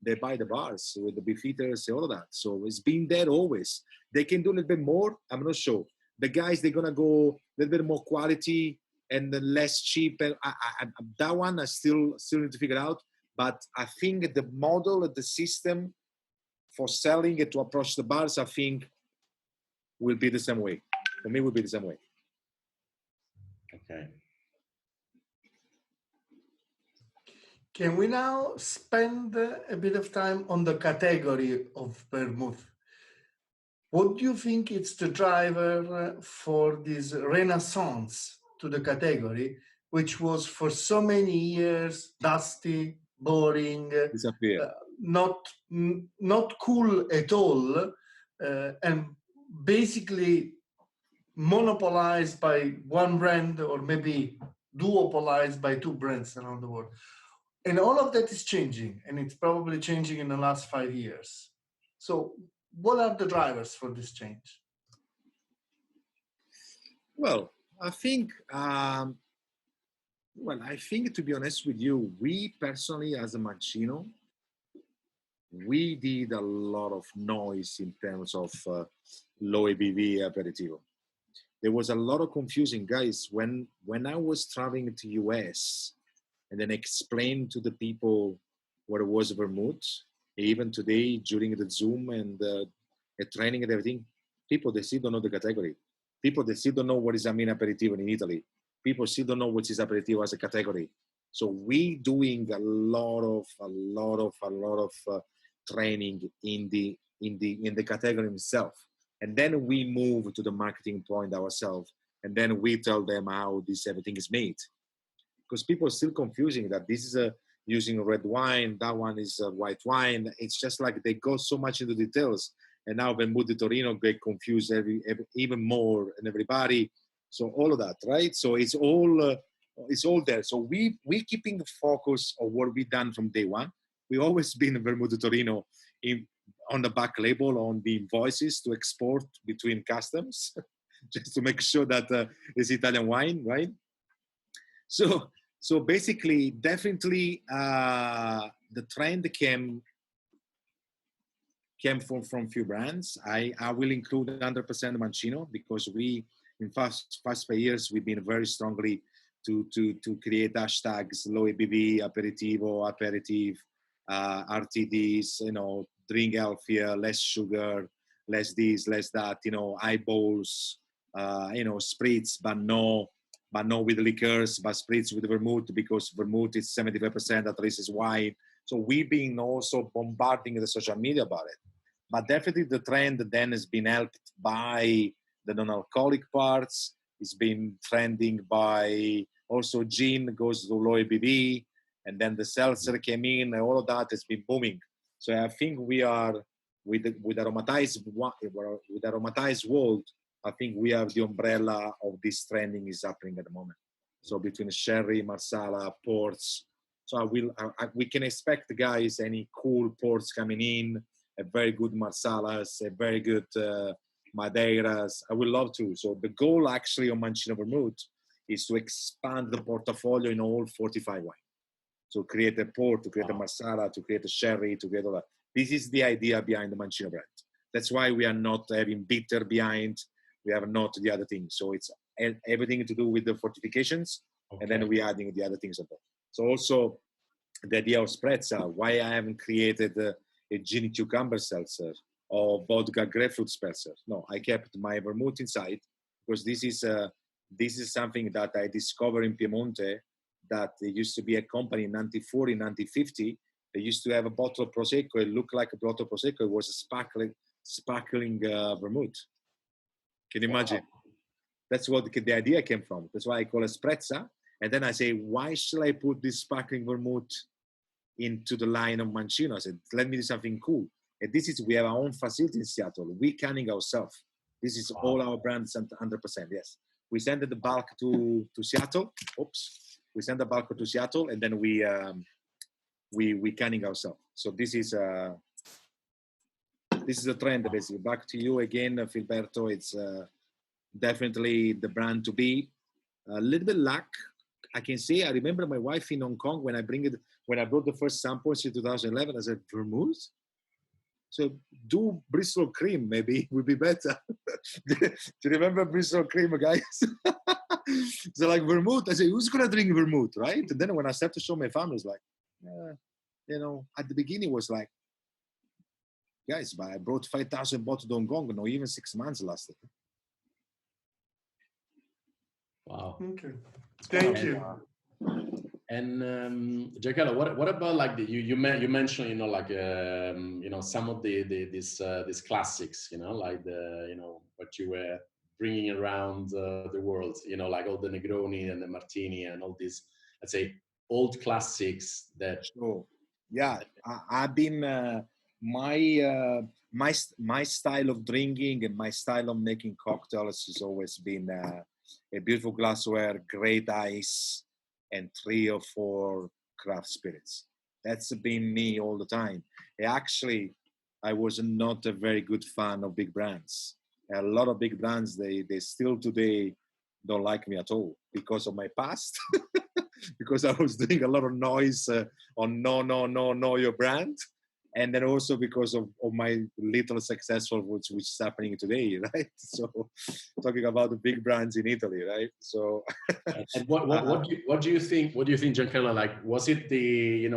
they buy the bars with the beefeaters and all of that. So it's been there always. They can do a little bit more, I'm not sure. The guys, they're going to go a little bit more quality and less cheap. And that one I still need to figure out. But I think the model, the system for selling it to approach the bars, I think will be the same way. For me, will be the same way. Okay. Can we now spend a bit of time on the category of vermouth? What do you think is the driver for this renaissance to the category, which was for so many years dusty, boring, not cool at all, and basically monopolized by one brand, or maybe duopolized by two brands around the world? And all of that is changing, and it's probably changing in the last 5 years. So what are the drivers for this change? Well, I think, I think, to be honest with you, we personally, as a Mancino, we did a lot of noise in terms of low ABV aperitivo. There was a lot of confusing, guys. When I was traveling to US and then explained to the people what it was vermouth, even today during the Zoom and the training and everything, people, they still don't know the category. People, they still don't know what is a mean aperitivo in Italy. People still don't know what is aperitivo as a category. So we doing a lot of training in the category itself. And then we move to the marketing point ourselves. And then we tell them how this everything is made. Because people are still confusing that this is using red wine, that one is white wine. It's just like they go so much into details. And now Vermouth di Torino get confused even more, and everybody. So all of that, right? So it's all there. So we keeping the focus of what we done from day one. We always been Vermouth di Torino on the back label, on the invoices to export between customs, just to make sure that it's Italian wine, right? So basically, definitely the trend came from few brands. I will include 100% Mancino, because we, in past 5 years, we've been very strongly to create hashtags, low ABV, aperitivo, aperitif, RTDs, drink healthier, less sugar, less this, less that, eyeballs, spritz, but no with liqueurs, but spritz with vermouth, because vermouth is 75%, at least is wine. So we've been also bombarding the social media about it. But definitely the trend then has been helped by the non-alcoholic parts. It's been trending by also gin goes to low ABV, and then the seltzer came in, and all of that has been booming. So I think we are with aromatized world. I think we have the umbrella of this trending is happening at the moment. So between sherry, marsala, ports. So we can expect, guys, any cool ports coming in, a very good marsalas, a very good madeiras. I would love to. So the goal actually on Mancino Vermouth is to expand the portfolio in all 45 wine. So create a port, to create a marsala, to create a sherry, to create all that. This is the idea behind the Mancino brand. That's why we are not having bitter behind. We have not the other things. So it's everything to do with the fortifications, and then we're adding the other things on top. So also the idea of Sprezza, why I haven't created a gin cucumber seltzer or vodka grapefruit seltzer. No, I kept my vermouth inside, because this is something that I discovered in Piemonte, that there used to be a company in 1940, 1950. They used to have a bottle of Prosecco. It looked like a bottle of Prosecco. It was a sparkling vermouth. Can you imagine? That's what the idea came from. That's why I call it Sprezza. And then I say, why should I put this sparkling vermouth into the line of Mancino? I said, let me do something cool. And we have our own facility in Seattle. We canning ourselves. This is all our brands 100%. Yes. We send the bulk to Seattle. Oops. We send the bulk to Seattle, and then we canning ourselves. So this is a trend, basically. Back to you again, Filiberto. It's definitely the brand to be. A little bit luck, I can say. I remember my wife in Hong Kong when I brought the first samples in 2011. I said, vermouth? So do Bristol cream, maybe would be better. Do you remember Bristol cream, guys? So like vermouth, I said, who's gonna drink vermouth, right? And then when I started to show my family, it's like, at the beginning it was like, guys, but I brought 5,000 bottles to Hong Kong. No, even 6 months lasted. Wow. Okay. Thank you. And Giancarlo, what about like you mentioned, you know, like you know, some of these classics, you know, like what you were bringing around the world, you know, like all the Negroni and the Martini and all these, let's say, old classics that. Sure. Yeah, I've been my style of drinking and my style of making cocktails has always been a beautiful glassware, great ice, and 3 or 4 craft spirits. That's been me all the time. Actually, I was not a very good fan of big brands. A lot of big brands, they still today don't like me at all because of my past. Because I was doing a lot of noise on no your brand, and then also because of my little successful which is happening today, right? So talking about the big brands in Italy, right? So and what do you think, Giancarlo? Like, was it the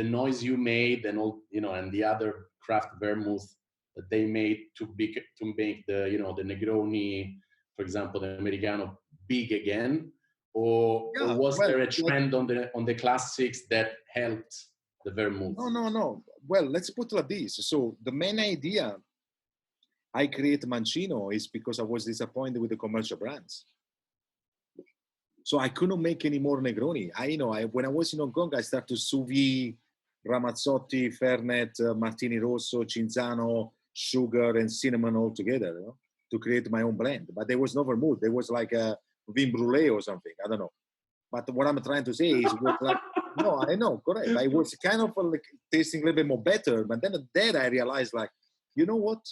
noise you made and all, you know, and the other craft vermouth that they made to make the, you know, the Negroni, for example, the Americano, big again? Or was there a trend on the classics that helped the vermouth? No. Well, let's put it like this. So the main idea I created Mancino is because I was disappointed with the commercial brands. So I couldn't make any more Negroni. When I was in Hong Kong, I started sous vide, Ramazzotti, Fernet, Martini Rosso, Cinzano, sugar, and cinnamon all together, you know, to create my own blend. But there was no vermouth. There was like a vin brûlé or something. I don't know. But what I'm trying to say is, like, no, I know, correct. But it was kind of like tasting a little bit more better. But then I realized, like, you know what?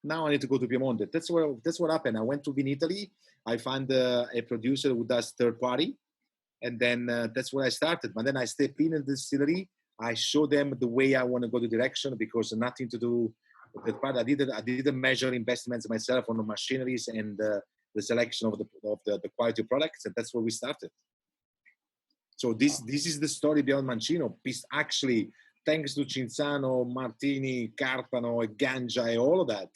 Now I need to go to Piemonte. That's what happened. I went to Italy. I found a producer who does third party. And then that's where I started. But then I stepped in the distillery. I showed them the way I want to go the direction, because nothing to do with the part. I didn't measure investments myself on the machineries and the selection of the quality of products, and that's where we started. So this is the story beyond Mancino. Actually, thanks to Cinzano, Martini, Carpano, Ganja, all of that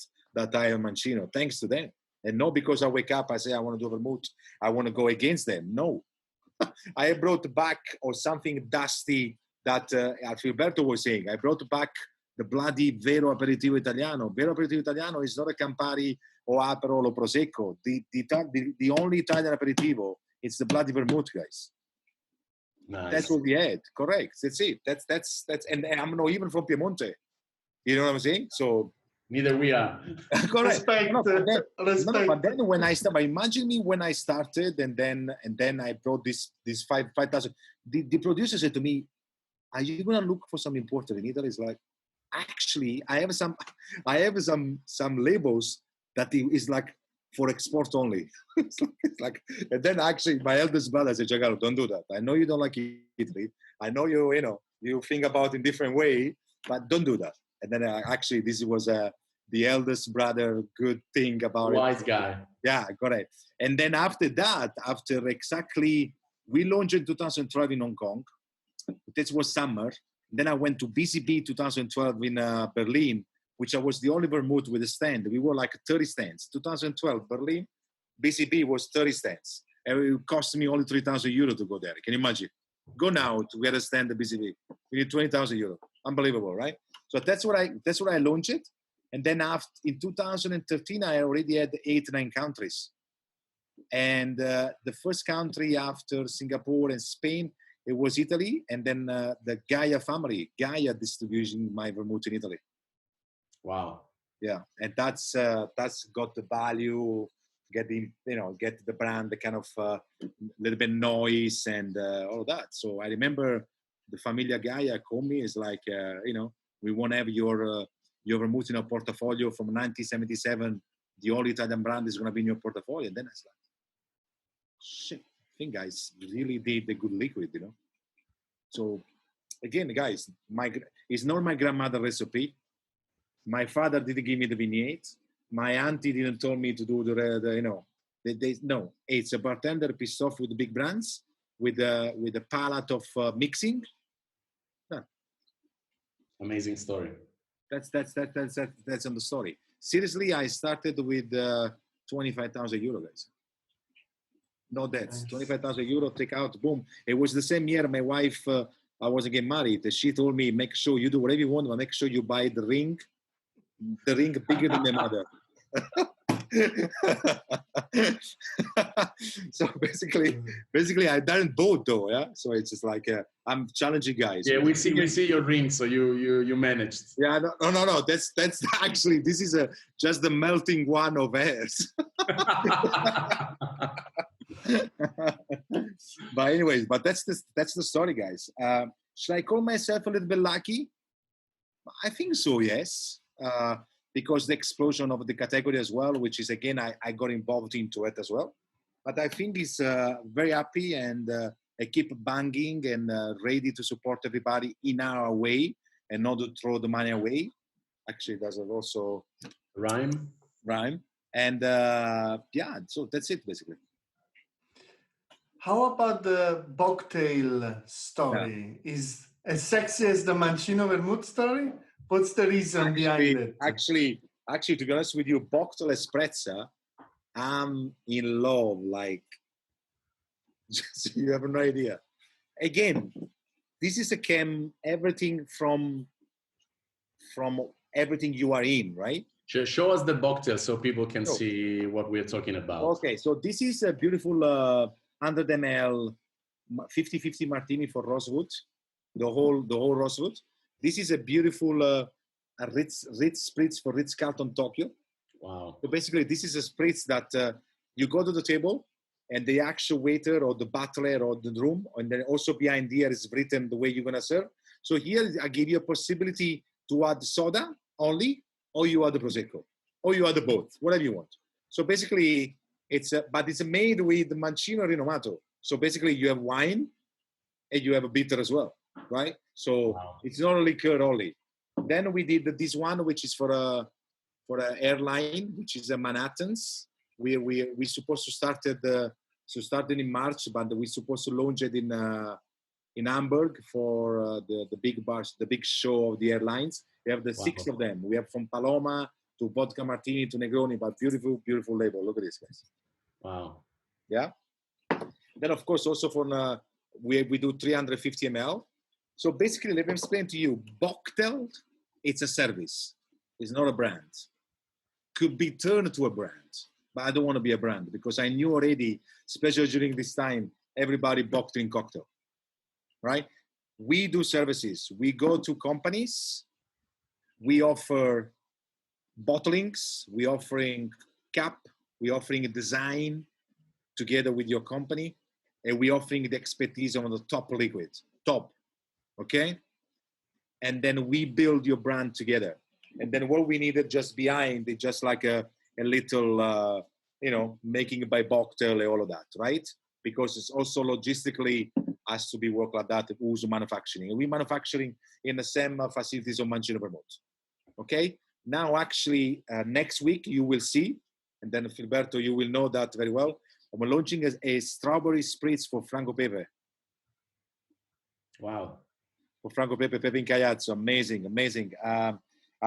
I am Mancino. Thanks to them, and not because I wake up, I say I want to do vermouth, I want to go against them. No, I brought back or something dusty that Filiberto was saying. I brought back the bloody Vero Aperitivo Italiano. Vero Aperitivo Italiano is not a Campari or Aperol or Prosecco. The only Italian aperitivo, it's the bloody vermouth, guys. Nice. That's what we had. Correct. That's it. That's and I'm not even from Piemonte. You know what I'm saying? So neither we are. Correct. Respect. But then when I started, imagine me when I started, and then I brought this 5,000. The producer said to me, "Are you gonna look for some importer in Italy?" It's like, actually, I have some labels that is like for export only. it's like, and then actually my eldest brother said, "Giancarlo, don't do that. I know you don't like Italy. I know you think about it in different way, but don't do that." And then actually this was the eldest brother good thing about wise guy. Yeah, correct. And then after that, we launched in 2012 in Hong Kong. This was summer. Then I went to BCB 2012 in Berlin, which I was the only vermouth with a stand. We were like 30 stands. 2012, Berlin, BCB was 30 stands. And it cost me only 3,000 euro to go there. Can you imagine? Go now to get a stand at BCB. We need 20,000 euro. Unbelievable, right? So that's what I launched it. And then in 2013, I already had 8-9 countries. And the first country after Singapore and Spain, it was Italy, and then the Gaia family, Gaia distribution my vermouth in Italy. Wow. Yeah, and that's got the value, get the brand, the kind of little bit noise and all of that. So I remember the Familia Gaia called me. It's like, we want to have your vermouth in our portfolio from 1977. The only Italian brand is going to be in your portfolio. And then I was like, shit. I think guys really did the good liquid, you know. So again, guys, it's not my grandmother's recipe. My father didn't give me the vignette. My auntie didn't tell me to do no. It's a bartender pissed off with the big brands with the palette of mixing. No. Amazing story. That's on the story. Seriously, I started with 25,000 euro, guys. No debts. Nice. 25,000 euro, take out, boom. It was the same year my wife, I wasn't getting married. She told me, make sure you do whatever you want, but make sure you buy the ring bigger than my mother. So basically I didn't vote though, yeah. So it's just like I'm challenging guys. Yeah, we see your ring, so you managed. Yeah, no. That's actually, this is just the melting one of hairs. But anyways, that's the story, guys. Should I call myself a little bit lucky? I think so, yes. Because the explosion of the category as well, which is again, I got involved into it as well. But I think it's very happy, and I keep banging and ready to support everybody in our way and not to throw the money away. Actually, does it also rhyme? And yeah, so that's it basically. How about the Bocktailed story? Yeah. Is as sexy as the Mancino Vermouth story? What's the reason behind it? Actually, to be honest with you, Bocktailed and Sprezza, I'm in love. Like, you have no idea. Again, this is everything from everything you are in, right? Show us the Bocktailed so people can see what we're talking about. Okay, so this is a beautiful 100 ml 50-50 martini for Rosewood, the whole Rosewood. This is a beautiful Ritz Spritz for Ritz-Carlton Tokyo. Wow. So basically, this is a spritz that you go to the table and the actual waiter or the butler or the room, and then also behind here is written the way you're going to serve. So here I give you a possibility to add soda only, or you add the Prosecco, or you add the both, whatever you want. So basically, but it's made with Mancino Rinomato. So basically, you have wine and you have a bitter as well, right? So It's not a liquor only. Then we did this one, which is for a airline, which is a Manhattan's. We supposed to start in March, but we supposed to launch it in Hamburg for the big bars, the big show of the airlines. We have 6 of them. We have from Paloma to Vodka Martini to Negroni, but beautiful, beautiful label. Look at this, guys. Wow. Yeah. Then of course also for we do 350 ml. So basically, let me explain to you. Bocktailed, it's a service. It's not a brand. Could be turned to a brand, but I don't want to be a brand because I knew already, especially during this time, everybody bocked in cocktail, right? We do services. We go to companies. We offer bottlings. We offering cap. We offering a design together with your company, and we offering the expertise on the top liquid, top. Okay, and then we build your brand together, and then what we needed just behind is just like a little making it by Bocktailed and all of that, right? Because it's also logistically has to be worked like that. Who's manufacturing? And we manufacturing in the same facilities of Mancino Vermouth. Okay, now actually next week you will see, and then Filiberto, you will know that very well. I'm launching a strawberry spritz for Franco Pepe. Wow. For Franco Pepe in Caiazzo. Amazing. I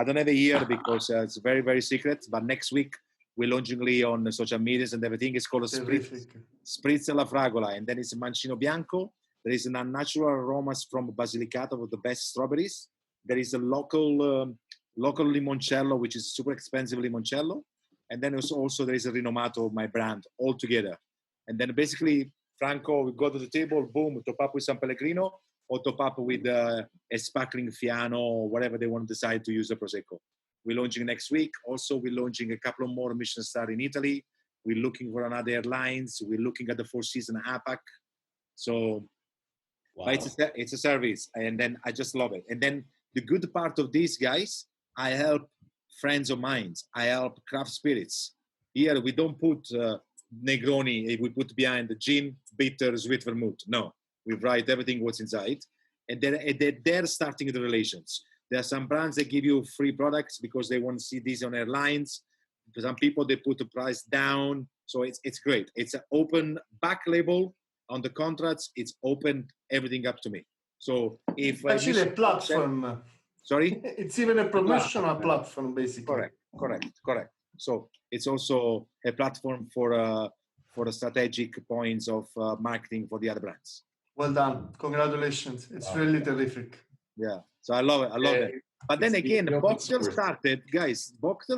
don't have it here because it's very, very secret, but next week we're launching on social medias and everything. It's called a Spritz alla Fragola, and then it's Mancino Bianco. There is natural aromas from Basilicata of the best strawberries. There is a local limoncello, which is super expensive limoncello. And then also there is a Rinomato of my brand all together. And then basically, Franco, we go to the table, boom, top up with San Pellegrino, or top up with a sparkling Fiano, or whatever they want to decide to use the Prosecco. We're launching next week. Also, we're launching a couple of more Michelin star in Italy. We're looking for another airlines. We're looking at the Four Seasons APAC. So it's a service. And then I just love it. And then the good part of this, guys, I help friends of mine. I help craft spirits. Here, we don't put Negroni. We put behind the gin, bitter, sweet vermouth. No. We write everything what's inside, and then they're starting the relations. There are some brands that give you free products because they want to see these on airlines. Some people, they put the price down. So it's great. It's an open back label on the contracts. It's open everything up to me. So if actually a platform Sorry? It's even a promotional platform, basically. Correct. So it's also a platform for the strategic points of marketing for the other brands. Well done. Congratulations. It's really terrific. Yeah. So I love it. But then again, Bocktailed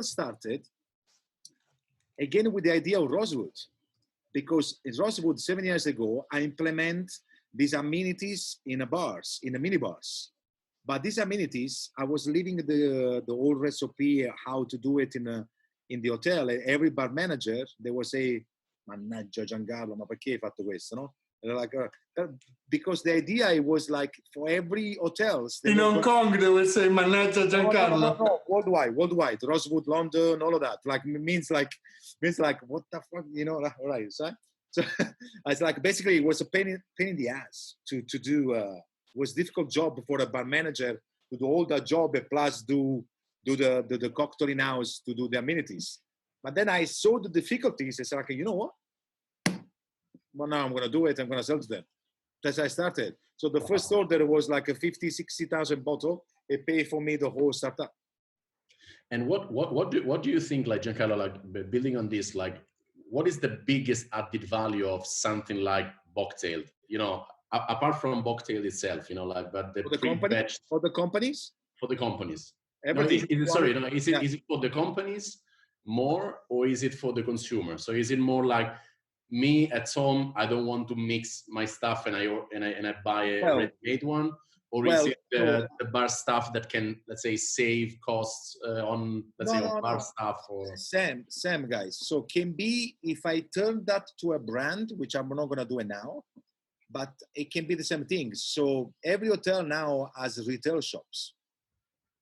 started again with the idea of Rosewood. Because in Rosewood 7 years ago, I implement these amenities in the mini bars. But these amenities, I was leaving the old recipe, how to do it in the hotel. Every bar manager, they will say, "Mannaggia Giancarlo, ma perché hai fatto questo?" No? Like, because the idea was like for every hotels. In Hong Kong, they will say, "Mannaggia Giancarlo." No, worldwide, Rosewood, London, all of that. Like means like what the fuck, you know? Right, so it's like basically it was a pain in the ass to do. Was difficult job for a bar manager to do all the job plus do the cocktail in house to do the amenities. But then I saw the difficulties. It's like, you know what? Well, now I'm going to do it. I'm going to sell to them. That's how I started. So the first order was like a 50,000-60,000 bottle. It paid for me the whole startup. And what do you think, like Giancarlo, like building on this, like what is the biggest added value of something like Bocktailed? You know, apart from Bocktailed itself, you know, like, but the for the companies? For the companies. Everything. No, is it for the companies more, or is it for the consumer? So is it more like me at home, I don't want to mix my stuff and I buy a ready-made one, or is it the bar stuff that can, let's say, save costs on bar stuff? Or Same guys. So can be if I turn that to a brand, which I'm not going to do it now, but it can be the same thing. So every hotel now has retail shops,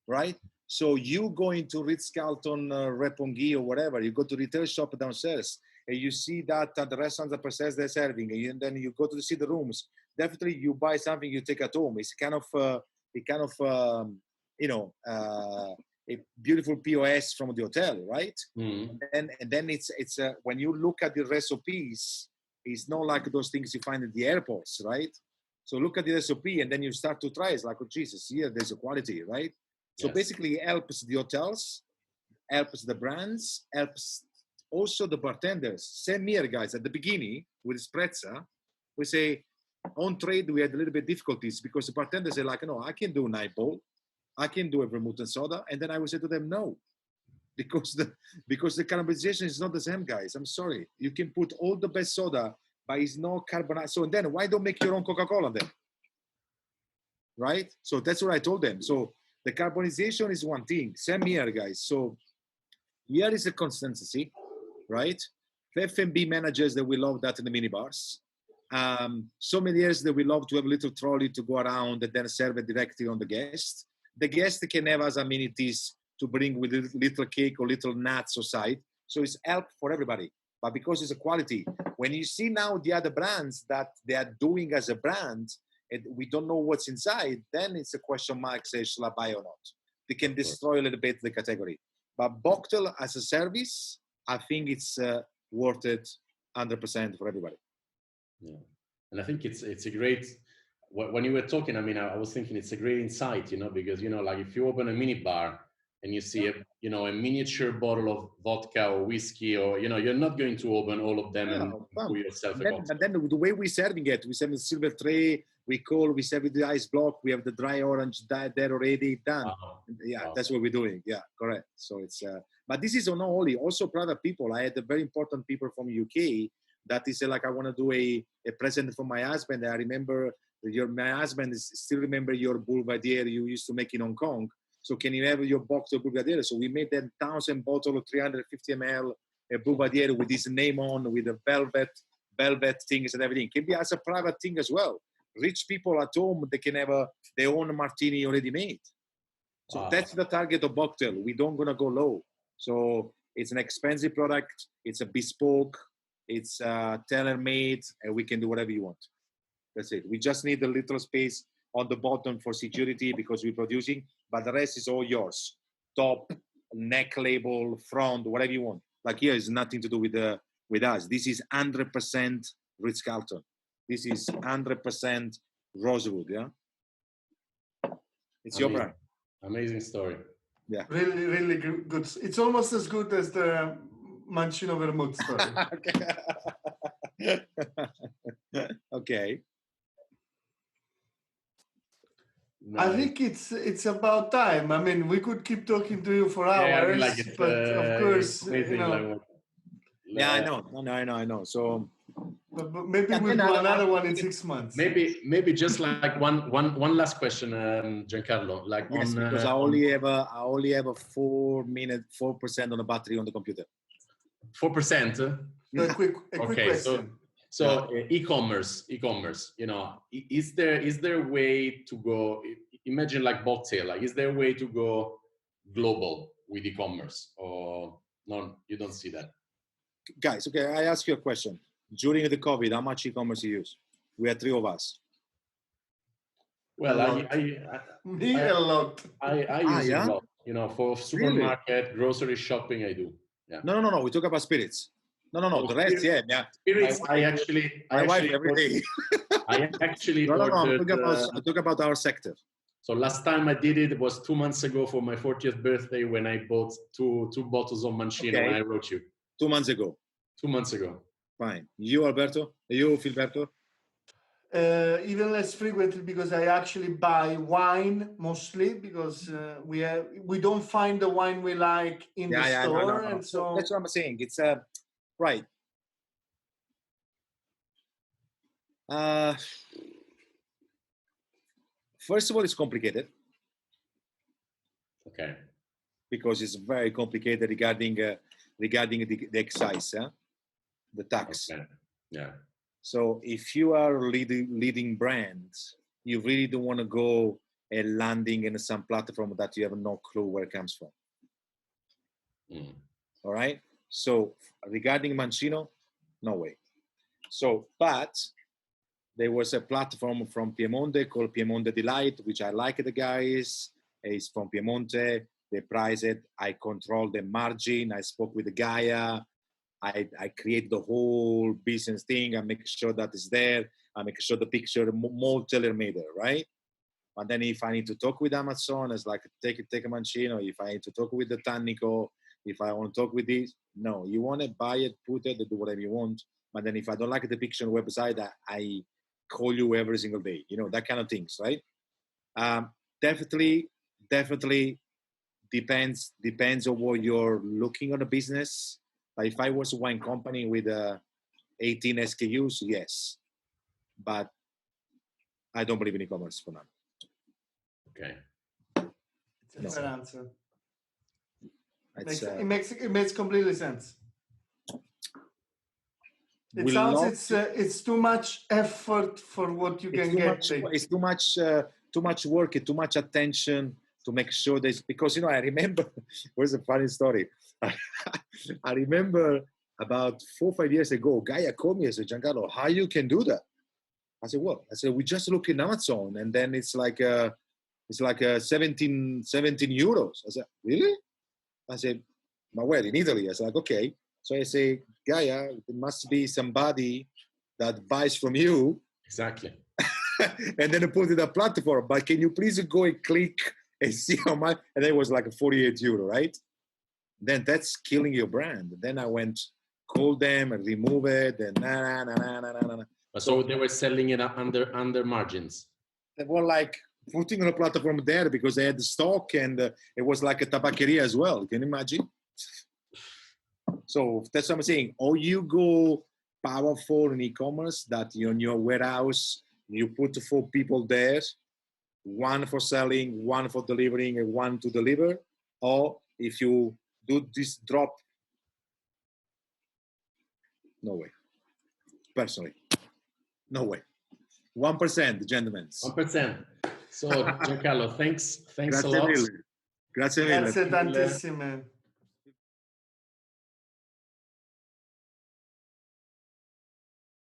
right? So you go into Ritz-Carlton, Roppongi or whatever, you go to retail shop downstairs and you see that at the restaurants upstairs they're serving, and then you go to see the rooms. Definitely you buy something you take at home. It's kind of a beautiful POS from the hotel, right? Mm. And then it's when you look at the recipes, it's not like those things you find at the airports, right? So look at the recipe and then you start to try. It's like, oh Jesus, here there's a quality, right? So basically it helps the hotels, helps the brands, helps also the bartenders. Same here, guys. At the beginning with Sprezza, we say on trade we had a little bit difficulties because the bartenders are like, no, I can do a night bowl, I can do a vermouth and soda, and then I would say to them, no, because the carbonization is not the same, guys. I'm sorry. You can put all the best soda, but it's not carbonized. So then why don't make your own Coca-Cola then? Right? So that's what I told them. So the carbonization is one thing. Same here, guys. So here is a consistency, right? F&B managers that we love that in the minibars. Sommeliers that we love to have a little trolley to go around and then serve it directly on the guest. The guest can have as amenities to bring with little cake or little nuts aside. So it's help for everybody. But because it's a quality, when you see now the other brands that they are doing as a brand, and we don't know what's inside, then it's a question mark, say, shall I buy or not? They can destroy a little bit the category. But Bocktailed as a service, I think it's worth it 100% for everybody. Yeah, and I think it's a great, when you were talking, I mean, I was thinking it's a great insight, you know, because, you know, like if you open a mini bar and you see a miniature bottle of vodka or whiskey, or, you know, you're not going to open all of them and pour yourself a cocktail. And then the way we're serving it, we serve in silver tray, we serve with the ice block, we have the dry orange there already done. That's what we're doing. Yeah, correct. So it's, but this is not only, also private people. I had a very important people from UK that is like, I want to do a present for my husband. I remember my husband still remember your Boulevardier you used to make in Hong Kong. So can you have your box of Boulevardier? So we made that 1,000 bottle of 350 ml Boulevardier with his name on, with the velvet things and everything. Can be as a private thing as well. Rich people at home, they can have their own martini already made. So that's the target of Bocktailed. We don't gonna go low. So it's an expensive product. It's a bespoke. It's tailor-made, and we can do whatever you want. That's it. We just need a little space on the bottom for security because we're producing, but the rest is all yours. Top, neck label, front, whatever you want. Like here is nothing to do with us. This is 100% Ritz-Carlton. This is 100% Rosewood, yeah? It's your brand. Amazing story. Yeah. Really, really good. It's almost as good as the Mancino Vermouth story. Okay. Nice. I think it's about time. I mean, we could keep talking to you for hours, but of course, you know. Yeah, I know. So, but maybe we'll do another one in 6 months. Maybe just like one last question, Giancarlo. Like yes, because I only have a 4% on the battery on the computer. 4%. A quick question. So e-commerce, you know, is there a way to go? Imagine like Bocktailed, like is there a way to go global with e-commerce, or no? You don't see that, guys. Okay, I ask you a question. During the COVID, how much e-commerce you use? We are 3 of us. Well, I lot. I use it a lot. You know, for supermarket, grocery shopping, I do. Yeah. No. We talk about spirits. No. The rest, yeah. Spirits, I actually every day. I actually ordered. I talk about our sector. So last time I did it was 2 months ago for my 40th birthday when I bought two bottles of Mancino. Okay. And I wrote you. 2 months ago. 2 months ago. Fine. You, Alberto? You, Filiberto? Even less frequently, because I actually buy wine mostly because we don't find the wine we like in the store, no. And so that's what I'm saying. It's right. First of all, it's complicated. Okay. Because it's very complicated regarding the excise, the tax. Okay. Yeah. So if you are leading brands, you really don't want to go and landing in some platform that you have no clue where it comes from. All right. So regarding Mancino, no way. So, but there was a platform from Piemonte called Piemonte Delight, which I like the guys. It's from Piemonte. They price it. I control the margin. I spoke with the guy. I create the whole business thing. I make sure that it's there. I make sure the picture more tailor-made, right? And then if I need to talk with Amazon, it's like take a Mancino. If I need to talk with the Tannico, if I want to talk with this, no. You want to buy it, put it, do whatever you want. But then if I don't like the picture on the website, I call you every single day. You know, that kind of things, right? Definitely depends on what you're looking on a business. Like if I was a wine company with 18 SKUs, yes. But I don't believe in e-commerce for now. Okay. It's a fair answer. It makes completely sense. It sounds it's too much effort for what you can get. It's too much work, too much attention to make sure there's, because, you know, I remember, here's a funny story. I remember about 4 or 5 years ago, Gaia called me and said, Giancarlo, how you can do that? I said, what? I said, we just look in Amazon and then it's like 17 euros. I said, really? I said, but where? In Italy? I was like, okay. So I say, Gaia, there must be somebody that buys from you. Exactly. And then I put it in a platform, but can you please go and click and see how much? And then it was like 48 euro, right? Then that's killing your brand. Then I went, call them and remove it and nah. So they were selling it under margins. They were like putting on a platform there because they had the stock and it was like a tabaccheria as well. Can you imagine? So that's what I'm saying. Or you go powerful in e-commerce that you're in your warehouse, you put 4 people there, 1 for selling, 1 for delivering, and 1 to deliver. Or if you do this drop, no way. Personally, no way. 1%, gentlemen. 1%. So Giancarlo, thanks a lot. Grazie mille. Grazie tantissime.